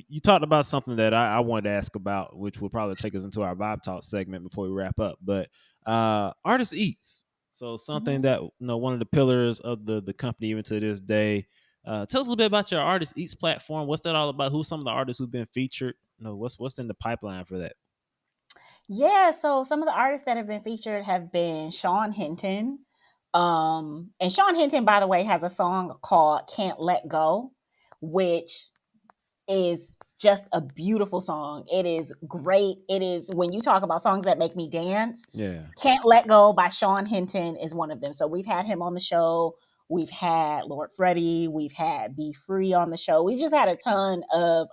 You talked about something that I wanted to ask about, which will probably take us into our vibe talk segment before we wrap up. But artist eats. So something Mhm. that one of the pillars of the company even to this day. Tell us a little bit about your artist eats platform. What's that all about? Who's some of the artists who've been featured? What's in the pipeline for that? Yeah, so some of the artists that have been featured have been Sean Hinton. And Sean Hinton, by the way, has a song called Can't Let Go, which is just a beautiful song. It is great. It is, when you talk about songs that make me dance, Yeah. Can't Let Go by Sean Hinton is one of them. So we've had him on the show We've had Lord Freddie. We've had Be Free on the show. We've just had a ton of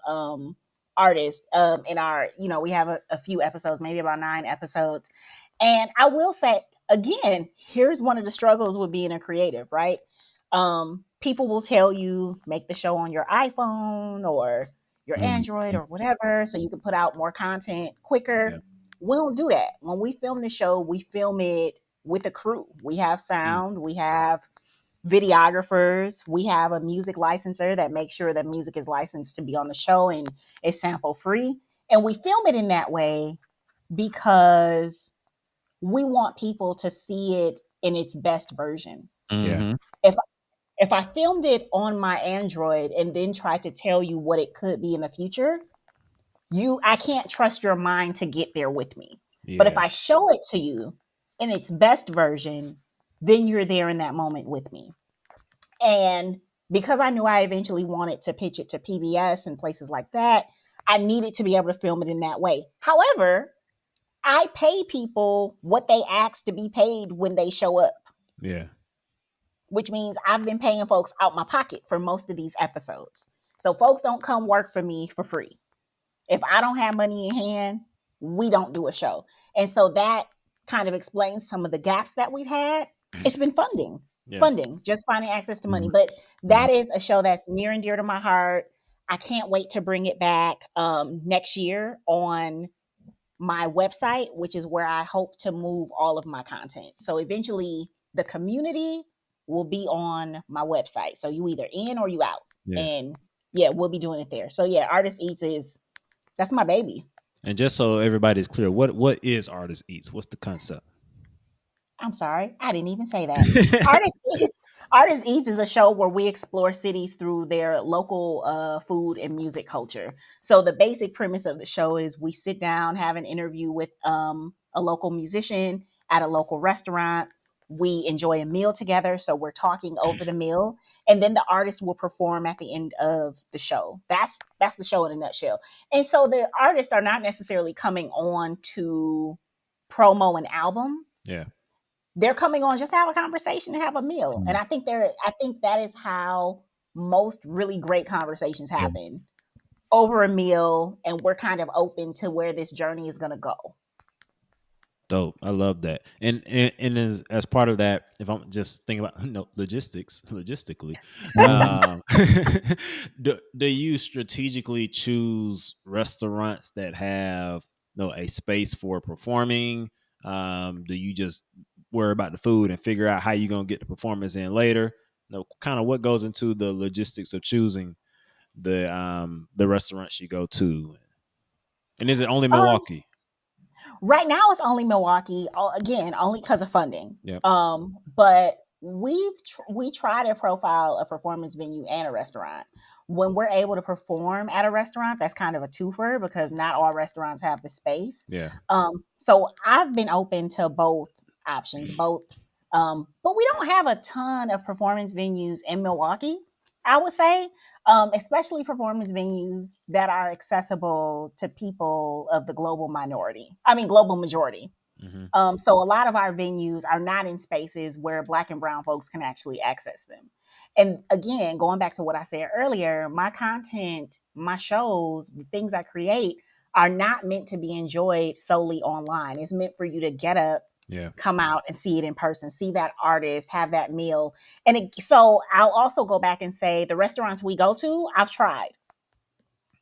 artists in our, we have a few episodes, maybe about 9 episodes. And I will say, again, here's one of the struggles with being a creative, right? People will tell you, make the show on your iPhone or your Android or whatever, so you can put out more content quicker. Yeah. We don't do that. When we film the show, we film it with a crew. We have sound, we have videographers, we have a music licenser that makes sure that music is licensed to be on the show and is sample free. And we film it in that way because we want people to see it in its best version. Yeah. If I filmed it on my Android and then tried to tell you what it could be in the future, I can't trust your mind to get there with me. But if Yeah. I show it to you in its best version, then you're there in that moment with me. And because I knew I eventually wanted to pitch it to PBS and places like that, I needed to be able to film it in that way. However, I pay people what they ask to be paid when they show up, Yeah. which means I've been paying folks out my pocket for most of these episodes. So folks don't come work for me for free. If I don't have money in hand, we don't do a show. And so that kind of explains some of the gaps that we've had. It's been funding, just finding access to money. But that is a show that's near and dear to my heart. I can't wait to bring it back next year on my website, which is where I hope to move all of my content. So eventually the community will be on my website. So you either in or you out. Yeah. And yeah, we'll be doing it there. So yeah, Artist Eats that's my baby. And just so everybody's clear, what is Artist Eats? What's the concept? I'm sorry, I didn't even say that. Artist Eats is a show where we explore cities through their local food and music culture. So the basic premise of the show is we sit down, have an interview with a local musician at a local restaurant. We enjoy a meal together, so we're talking over the meal, and then the artist will perform at the end of the show. That's the show in a nutshell. And so the artists are not necessarily coming on to promo an album. Yeah. They're coming on just to have a conversation and have a meal. And I think that is how most really great conversations happen, over a meal, and we're kind of open to where this journey is going to go. Dope. I love that. And as part of that, if I'm just thinking about logistically, do you strategically choose restaurants that have a space for performing? Do you just worry about the food and figure out how you're gonna get the performance in later? Kind of what goes into the logistics of choosing the restaurants you go to, and is it only Milwaukee? Right now it's only Milwaukee, again, only because of funding. Yep. But we try to profile a performance venue and a restaurant. When we're able to perform at a restaurant, that's kind of a twofer because not all restaurants have the space. Yeah. So I've been open to both options, but we don't have a ton of performance venues in Milwaukee, I would say. Especially performance venues that are accessible to people of the global majority. Mm-hmm. So a lot of our venues are not in spaces where Black and brown folks can actually access them. And again, going back to what I said earlier, my content, my shows, the things I create are not meant to be enjoyed solely online. It's meant for you to get up, come out and see it in person, see that artist, have that meal. So I'll also go back and say the restaurants we go to, I've tried.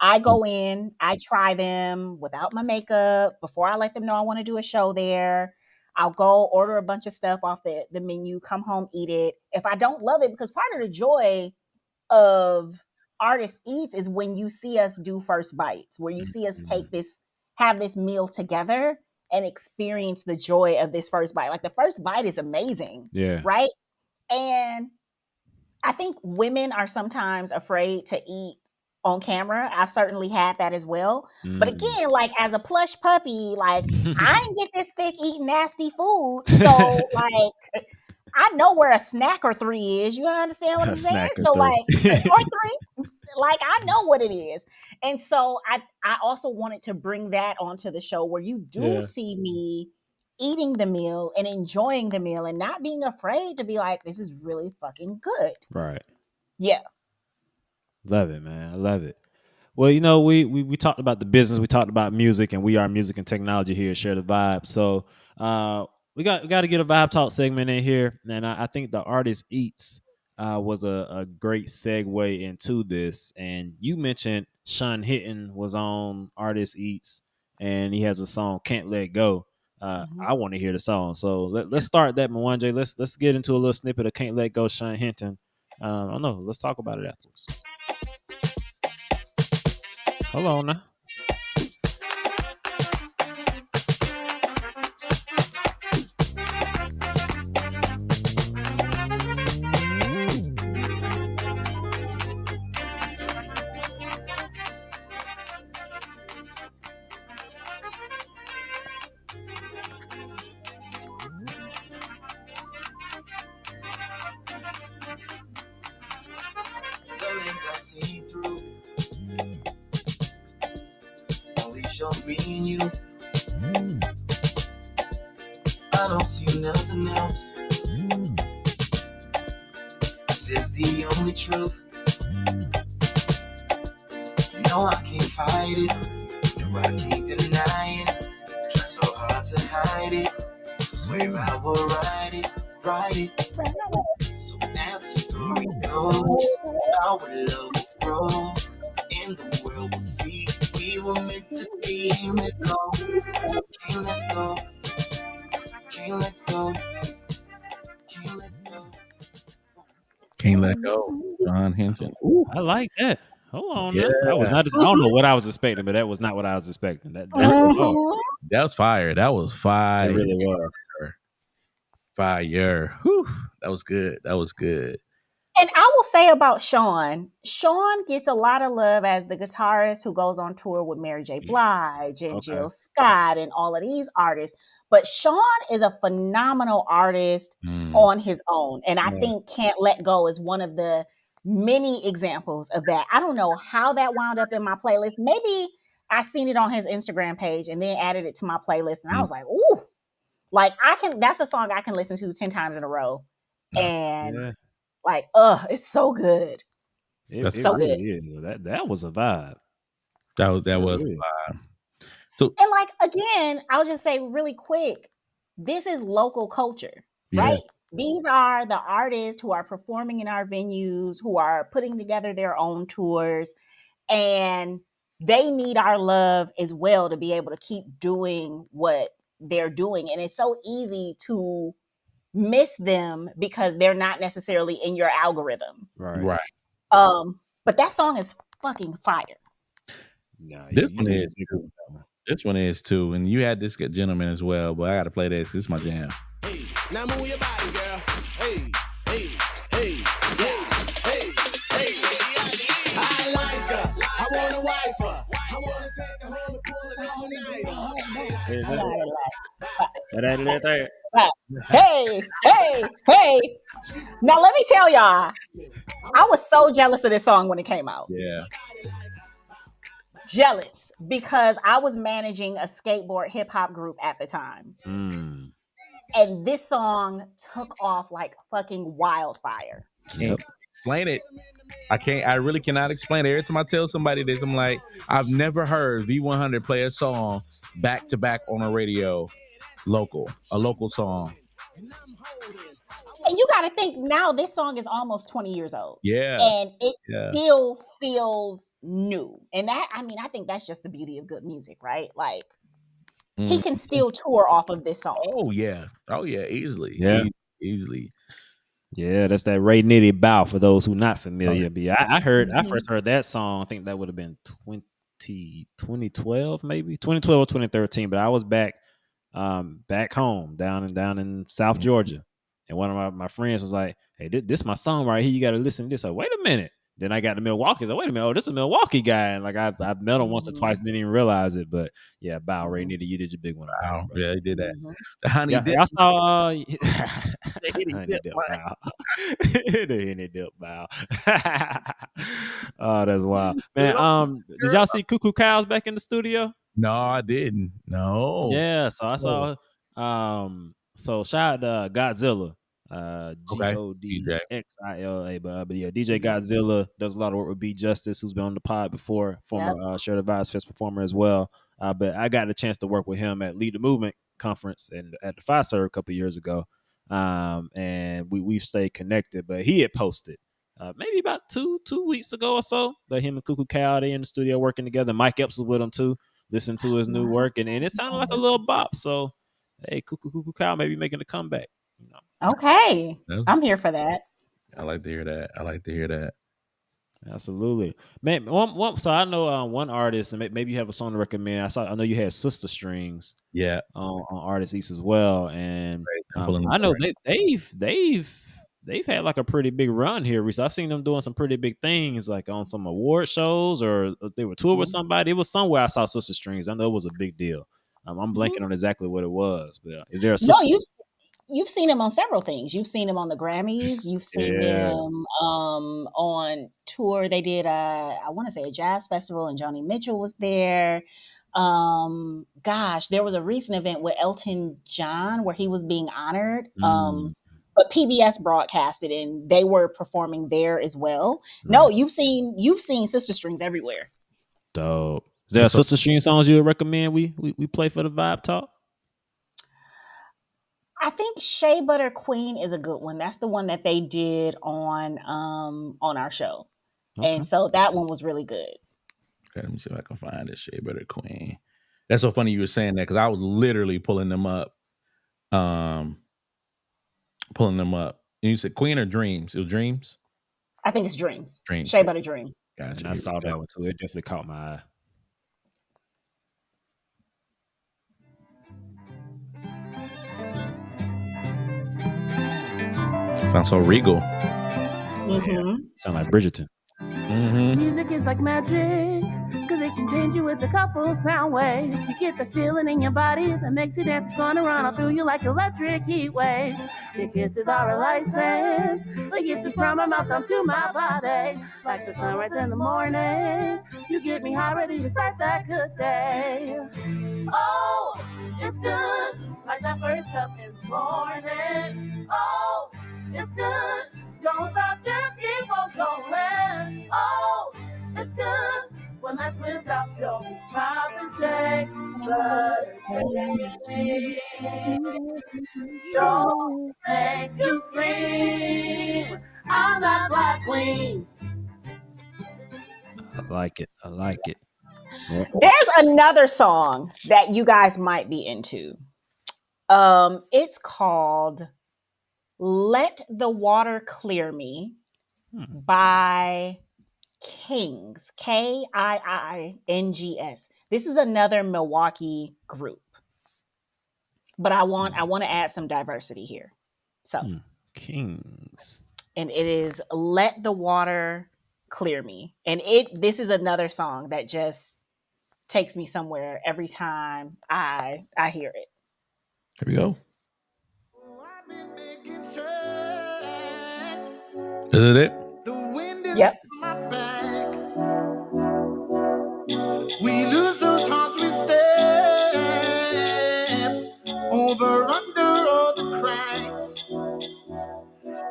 I go in, I try them without my makeup before I let them know I want to do a show there. I'll go order a bunch of stuff off the menu, come home, eat it. If I don't love it, because part of the joy of Artist Eats is when you see us do first bites, where you see us have this meal together and experience the joy of this first bite. Like the first bite is amazing. Yeah. Right. And I think women are sometimes afraid to eat on camera. I've certainly had that as well. But again, like as a plush puppy, like I didn't get this thick eating nasty food. So like I know where a snack or three is. You understand what I'm saying? So like or three. Like I know what it is. And so I also wanted to bring that onto the show where you do see me eating the meal and enjoying the meal and not being afraid to be like, this is really fucking good. Right. Yeah. Love it, man. I love it. Well, you know, we talked about the business, we talked about music, and we are music and technology here at Share the Vibe. So we got to get a vibe talk segment in here, and I think the artist eats was a great segue into this. And you mentioned Sean Hitton was on Artist Eats, and he has a song "Can't Let Go." I want to hear the song, so let's start that, Mwanje. Let's get into a little snippet of "Can't Let Go," Sean Hinton. I don't know. Let's talk about it afterwards. Hold on now. I see through. Only show me and you. I don't see nothing else. This is the only truth. No, I can't fight it. No, I can't deny it. Try so hard to hide it. Swear I will write it. So as the story goes, our love will grow. And the world will see we were meant to be. Can't let go. Can't let go. Can't let go. Can't let go. Can't let go. Sean Hinton. Ooh. I like that. Hold on, Yeah. now. That was not. I don't know what I was expecting, but that was not what I was expecting. That was fire. That was fire. It really was. Fire. Whew. That was good. That was good. And I will say about Sean gets a lot of love as the guitarist who goes on tour with Mary J. Blige and Jill Scott and all of these artists. But Sean is a phenomenal artist on his own. And I think Can't Let Go is one of the many examples of that. I don't know how that wound up in my playlist. Maybe I seen it on his Instagram page and then added it to my playlist. And I was like, ooh, like that's a song I can listen to 10 times in a row. And like, it's so good. It's so really good. Is. That was a vibe. That was a vibe. So, and like again, I'll just say really quick, this is local culture, right? These are the artists who are performing in our venues, who are putting together their own tours, and they need our love as well to be able to keep doing what they're doing. And it's so easy to miss them because they're not necessarily in your algorithm. Right. But that song is fucking fire. Nah, this one is. This one is too, and you had this gentleman as well, but I got to play this. This is my jam. Hey, now move your body, girl. Hey, hey, hey, yeah, hey, hey. I like her. I want to wife her. I want to take her home and pull it all night. Hey. Now let me tell y'all, I was so jealous of this song when it came out. Yeah. Jealous because I was managing a skateboard hip hop group at the time. And this song took off like fucking wildfire. Can't explain it. I really cannot explain it. Every time I tell somebody this, I'm like, I've never heard V100 play a song back to back on a radio, a local song. And you got to think now this song is almost 20 years old. Yeah. And it still feels new. And that, I mean, I think that's just the beauty of good music, right? Like he can still tour off of this song. Oh yeah. Easily. Yeah. Easily. Yeah, that's that Ray Nitty bow for those who not familiar. But yeah, I first heard that song. I think that would have been 2012, maybe 2012 or 2013. But I was back home down in South Georgia, and one of my friends was like, "Hey, this my song right here. You got to listen to this." So wait a minute. Then I got to Milwaukee. So wait a minute. Oh, this is a Milwaukee guy. And like I've met him once or twice, didn't even realize it. But yeah, bow Ray Nitty, you did your big one. Wow. Yeah, he did that. The honey dip. I saw honey dip bow. The honey dip bow. Oh, that's wild, man. Did y'all see Cuckoo Cows back in the studio? No, I didn't. No. Yeah, so I So shout out to Godzilla, Okay. DJ. Godxila. But yeah, DJ Godzilla does a lot of work with B Justice, who's been on the pod before, former Shared Advice Fest performer as well. But I got a chance to work with him at Lead the Movement conference and at the FISERV a couple years ago. And we've stayed connected. But he had posted maybe about two weeks ago or so. But him and Cuckoo Cow, they in the studio working together. Mike Epps was with him too. Listen to his new work, and it sounded like a little bop. So, hey, Cuckoo Cow may be making a comeback. You know. Okay, Yeah. I'm here for that. I like to hear that. Absolutely, man. So I know one artist, and maybe you have a song to recommend. I know you had Sister Strings, Yeah, on Artist East as well, and right. I know they've had like a pretty big run here recently. I've seen them doing some pretty big things, like on some award shows, or they were touring with somebody. It was somewhere I saw Sister Strings. I know it was a big deal. I'm blanking on exactly what it was, but is there a sister? No, you've seen him on several things. You've seen him on the Grammys. You've seen him on tour. They did I want to say a jazz festival, and Joni Mitchell was there. Gosh, there was a recent event with Elton John where he was being honored. But PBS broadcasted, and they were performing there as well. No, you've seen Sister Strings everywhere. Dope. Is there a Sister String songs you would recommend we play for the vibe talk? I think Shea Butter Queen is a good one. That's the one that they did on our show. Okay. And so that one was really good. Okay, let me see if I can find it. Shea Butter Queen. That's so funny you were saying that, because I was literally pulling them up. And you said Queen or Dreams? It was Dreams? I think it's Dreams. Shea Butter Dreams. Gotcha. And I saw that one too. It definitely caught my eye. Sounds so regal. Sound like Bridgerton. Music is like magic, cause it can change you with a couple sound waves. You get the feeling in your body that makes you dance. It's gonna run all through you like electric heat waves. Your kisses are a license, they get you from my mouth down to my body. Like the sunrise in the morning, you get me high, ready to start that good day. Oh, it's good, like that first cup in the morning. Oh, it's good, don't stop, just keep on going. Oh, it's good when that twist out your pop and shake. Butter show makes you scream. I'm that black queen. I like it. There's another song that you guys might be into. It's called Let the Water Clear Me by Kings, Kiings. This is another Milwaukee group, but I want to add some diversity here. So Kings, and it is Let the Water Clear Me, and this is another song that just takes me somewhere every time I hear it. Here we go. Is it? The wind is Yep. my back. We lose those hearts we step over under all the cracks.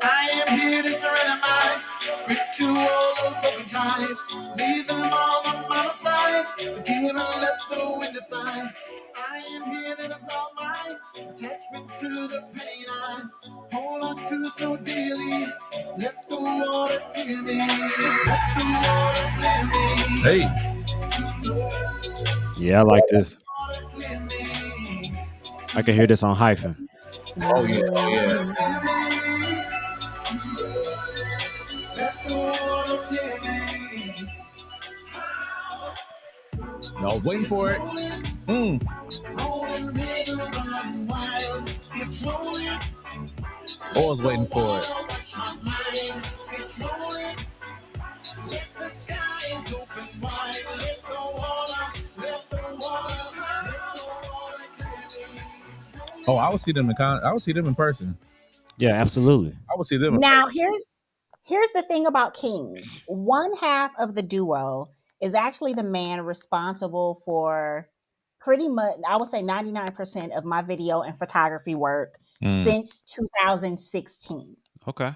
I am here to surrender my grip to all those broken ties. Leave them all on my side. Forgive and let the wind decide. I am here to dissolve my attachment to the pain I hold on to so dearly. Let the water clear me. Let the water clear me. Hey. Yeah, I like this. I can hear this on Hyphen. Oh yeah. No, waiting for it. Always waiting for it. Oh, I would see them in person. Yeah, absolutely. I would see them. Now, here's the thing about Kings. One half of the duo is actually the man responsible for pretty much, I would say 99% of my video and photography work since 2016. Okay.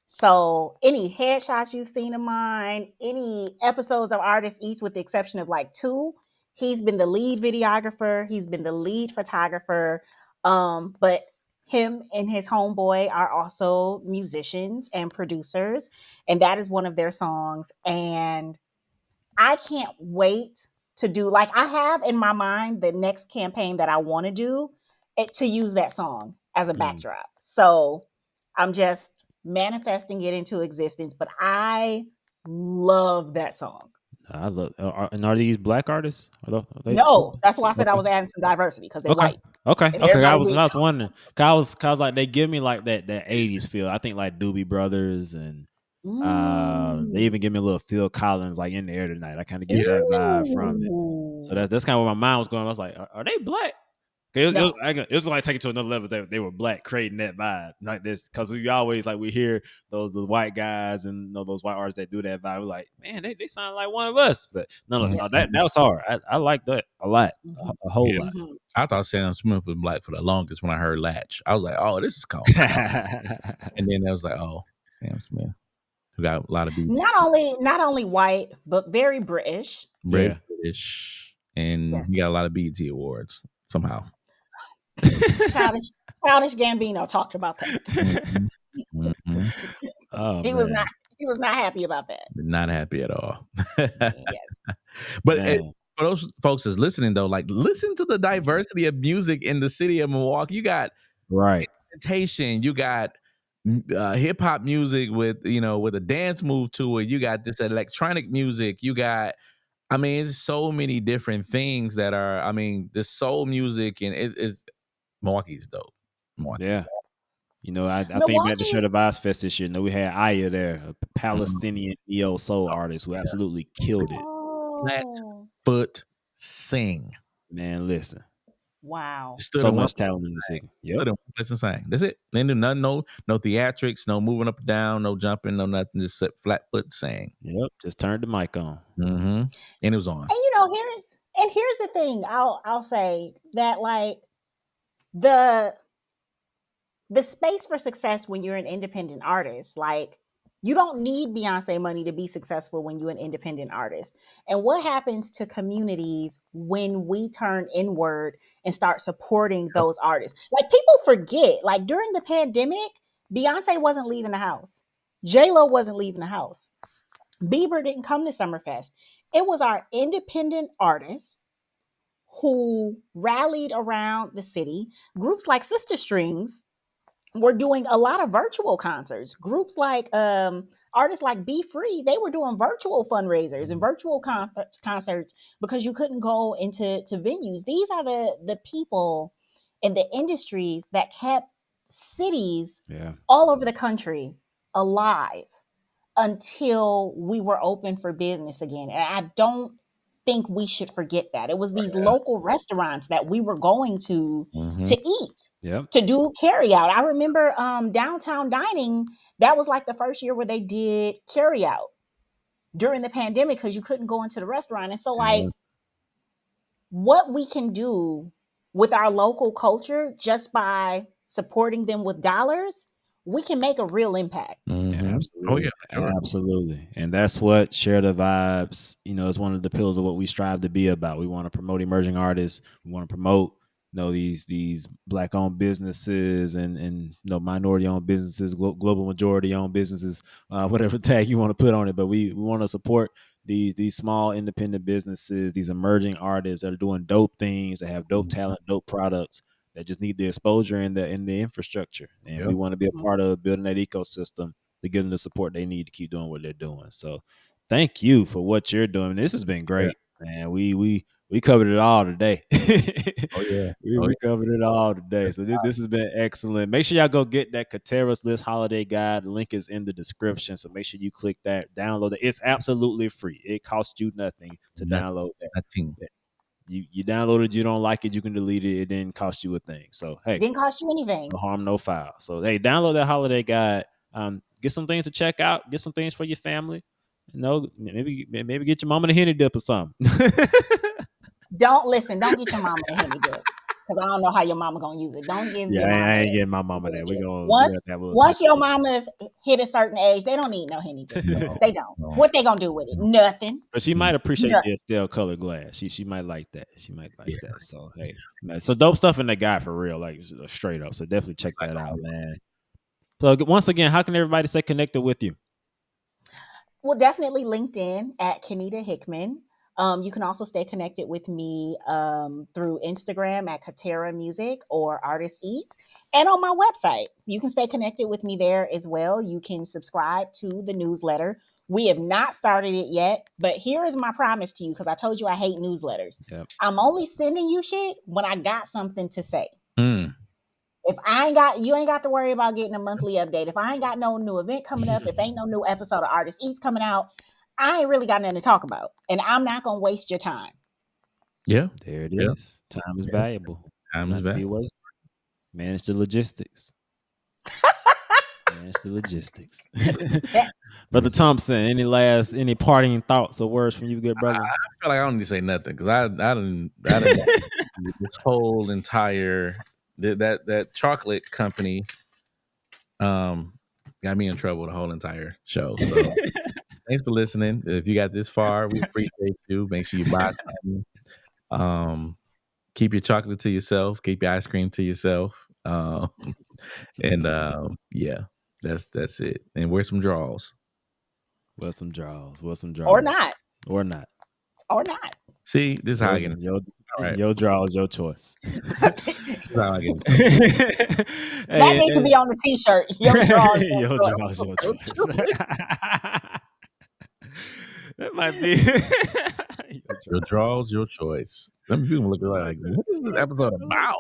So any headshots you've seen of mine, any episodes of Artists East, with the exception of like 2, he's been the lead videographer. He's been the lead photographer. But him and his homeboy are also musicians and producers. And that is one of their songs. And I can't wait to do, like, I have in my mind the next campaign that I want to do to use that song as a backdrop. So I'm just manifesting it into existence, but I love that song. I love. And are these black artists? No, that's why I said I was adding some diversity, because they're white. Okay. And Okay. I everybody was we wondering. Cause like they give me like that 80s feel. I think like Doobie Brothers and they even give me a little Phil Collins like In the Air Tonight. I kind of get that vibe from it. So that's kind of where my mind was going. I was like, are they black? It was like taking it to another level. They were black, creating that vibe like this, because we always like we hear those white guys and those white artists that do that vibe. We're like, man, they sound like one of us. But no, that was hard. I like that a lot, a whole lot. I thought Sam Smith was black for the longest when I heard Latch. I was like, oh, this is cold. And then I was like, oh, Sam Smith, who got a lot of beats. Not only white, but very British. British, and he got a lot of BET awards somehow. Childish Gambino talked about that. Oh, he was not happy about that. Not happy at all. Yes. But for those folks that's listening though, like, listen to the diversity of music in the city of Milwaukee. You got instrumentation, you got hip hop music with a dance move to it. You got this electronic music. You got, I mean, it's so many different things that are, I mean, the soul music, and it's Milwaukee's dope. Yeah. I think we had the Share the Vibes Fest this year. We had Aya there, a Palestinian neo soul artist who absolutely killed it. Flat foot sing. Man, listen. Wow. So much talent in the city. Yep. Listen, sing. That's it. They do nothing, no theatrics, no moving up and down, no jumping, no nothing. Just flat foot sing. Yep. Just turned the mic on. Mm-hmm. And it was on. And here's the thing. I'll say that, like, the space for success when you're an independent artist, like, you don't need Beyonce money to be successful when you're an independent artist. And what happens to communities when we turn inward and start supporting those artists? Like, people forget, like, during the pandemic, Beyonce wasn't leaving the house. J-Lo wasn't leaving the house. Bieber didn't come to Summerfest. It was our independent artists who rallied around the city. Groups like Sister Strings were doing a lot of virtual concerts. Groups like artists like Be Free, they were doing virtual fundraisers and virtual concerts because you couldn't go into venues. These are the people in the industries that kept cities all over the country alive until we were open for business again. And I don't think we should forget that. It was these local restaurants that we were going to eat, to do carry out. I remember downtown dining, that was like the first year where they did carry out during the pandemic because you couldn't go into the restaurant. And so, like, what we can do with our local culture just by supporting them with dollars, we can make a real impact. Absolutely. Oh yeah, sure. Absolutely. And that's what Share the Vibes, is one of the pillars of what we strive to be about. We want to promote emerging artists. We want to promote these black owned businesses and minority owned businesses, global majority owned businesses, whatever tag you want to put on it. But we want to support these small independent businesses, these emerging artists that are doing dope things, that have dope talent, dope products, that just need the exposure and the infrastructure. And we want to be a part of building that ecosystem to give them the support they need to keep doing what they're doing. So thank you for what you're doing. This has been great, man. We covered it all today. We covered it all today. So this has been excellent. Make sure y'all go get that Catera's List Holiday Guide. The link is in the description. So make sure you click that, download it. It's absolutely free. It costs you nothing to download that. Nothing. You download it, you don't like it, you can delete it. It didn't cost you a thing. So hey, it didn't cost you anything. No harm, no foul. So hey, download that holiday guide. Get some things to check out. Get some things for your family. Maybe get your mama a Henny dip or something. Don't get your mama a Henny dip. Because I don't know how your mama gonna use it. Don't give Yeah, your mama. I ain't getting my mama that. We Once have to have a little once talk. your mama's hit a certain age, they don't need no Henny dip. No, They don't. no. What they gonna do with it? Nothing. But she might appreciate Nothing. the Estelle color glass. She might like that. She might like that. So hey, man, so dope stuff in the guy for real, like straight up. So definitely check that out, man. So once again, how can everybody stay connected with you? Well, definitely LinkedIn at Kennita Hickman. You can also stay connected with me through Instagram at Catera Music or Artist Eats, and on my website. You can stay connected with me there as well. You can subscribe to the newsletter. We have not started it yet, but here is my promise to you, because I told you I hate newsletters. Yep. I'm only sending you shit when I got something to say. Mm. If you ain't got to worry about getting a monthly update. If I ain't got no new event coming up, if ain't no new episode of Artist Eats coming out, I ain't really got nothing to talk about. And I'm not gonna waste your time. Yeah. There it Yeah. is. Time is valuable. Time is Not to be valuable. wasted. Manage the logistics. Manage the logistics. Brother Thompson, any parting thoughts or words from you, good brother? I feel like I don't need to say nothing because I didn't this whole entire that chocolate company got me in trouble the whole entire show. So thanks for listening. If you got this far, we appreciate you. Make sure you buy something. Keep your chocolate to yourself. Keep your ice cream to yourself. Yeah, that's it. And wear some draws. Wear some draws. Wear some draws. Or not. Or not. Or not. See, this is how I get your draws, your choice. That needs to be on the t-shirt. Your draws, your draws, your choice. That might be your draws, your choice. Some people look like, what is this episode about?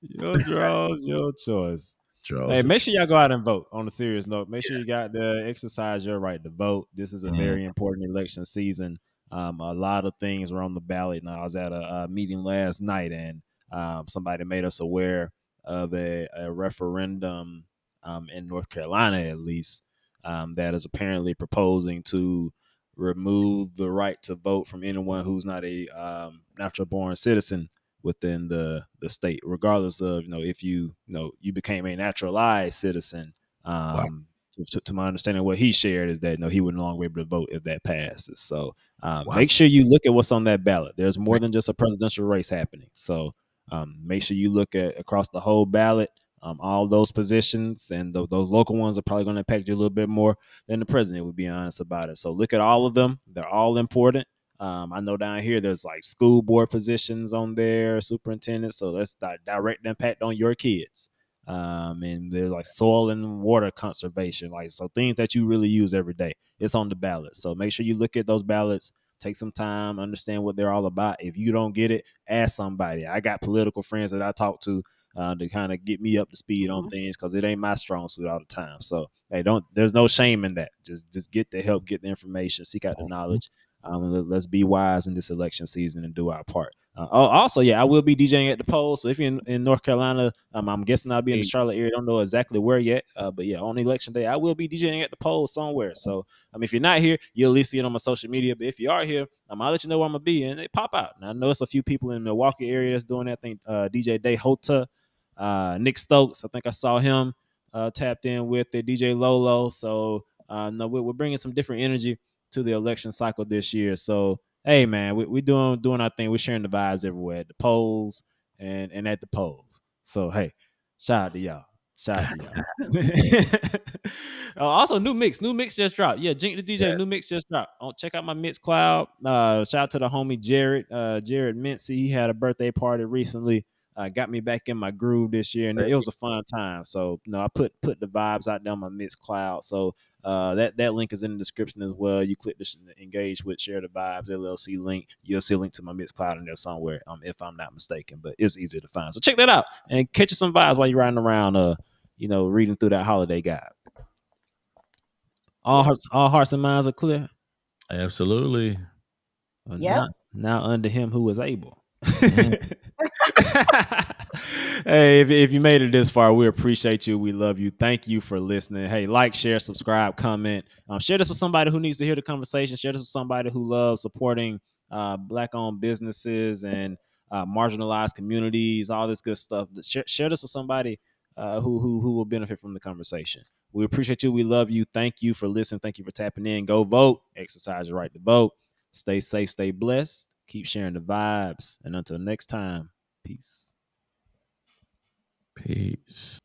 Your draws, your choice. Draws, hey, make sure y'all go out and vote. On a serious note, make sure you got to exercise your right to vote. This is a very important election season. A lot of things were on the ballot. Now, I was at a meeting last night, and somebody made us aware of a referendum in North Carolina, at least, that is apparently proposing to remove the right to vote from anyone who's not a natural-born citizen within the state, regardless of if you became a naturalized citizen. To my understanding, what he shared is that he would no longer be able to vote if that passes. So make sure you look at what's on that ballot. There's more than just a presidential race happening. So make sure you look at across the whole ballot. All those positions and those local ones are probably going to impact you a little bit more than the president, would be honest about it. So look at all of them. They're all important. I know down here there's like school board positions on there, superintendent. So that's direct impact on your kids. And there's like soil and water conservation, so things that you really use every day. It's on the ballot. So make sure you look at those ballots. Take some time, understand what they're all about. If you don't get it, ask somebody. I got political friends that I talk to kind of get me up to speed on things, because it ain't my strong suit all the time. So hey, there's no shame in that. Just get the help, get the information, seek out the knowledge. Let's be wise in this election season and do our part. Also, I will be DJing at the polls. So if you're in North Carolina, I'm guessing I'll be in the Charlotte area. I don't know exactly where yet, but on election day, I will be DJing at the polls somewhere. So if you're not here, you'll at least see it on my social media. But if you are here, I'll let you know where I'm gonna be, and they pop out. And I know it's a few people in the Milwaukee area that's doing that. I think DJ Day Hota, Nick Stokes, I think I saw him tapped in with the DJ Lolo. So no, we're bringing some different energy to the election cycle this year. So hey, man, we doing our thing. We're sharing the vibes everywhere at the polls and at the polls. So hey, shout out to y'all. Also, new mix just dropped. Jink the DJ, new mix just dropped. Check out my Mix Cloud. Shout out to the homie Jared Mincy. He had a birthday party recently. Got me back in my groove this year, and it was a fun time. So I put the vibes out there on my Mix Cloud. So that link is in the description as well. You click the engage with Share the Vibes LLC link. You'll see a link to my Mix Cloud in there somewhere, if I'm not mistaken. But it's easy to find. So check that out and catch you some vibes while you're riding around. Reading through that holiday guide. All hearts and minds are clear. Absolutely. Now under him who is able. Hey, if you made it this far, we appreciate you. We love you. Thank you for listening. Hey, like, share, subscribe, comment. Share this with somebody who needs to hear the conversation. Share this with somebody who loves supporting Black-owned businesses and marginalized communities, all this good stuff. Share this with somebody who will benefit from the conversation. We appreciate you. We love you. Thank you for listening. Thank you for tapping in. Go vote. Exercise your right to vote. Stay safe. Stay blessed. Keep sharing the vibes. And until next time, peace. Peace.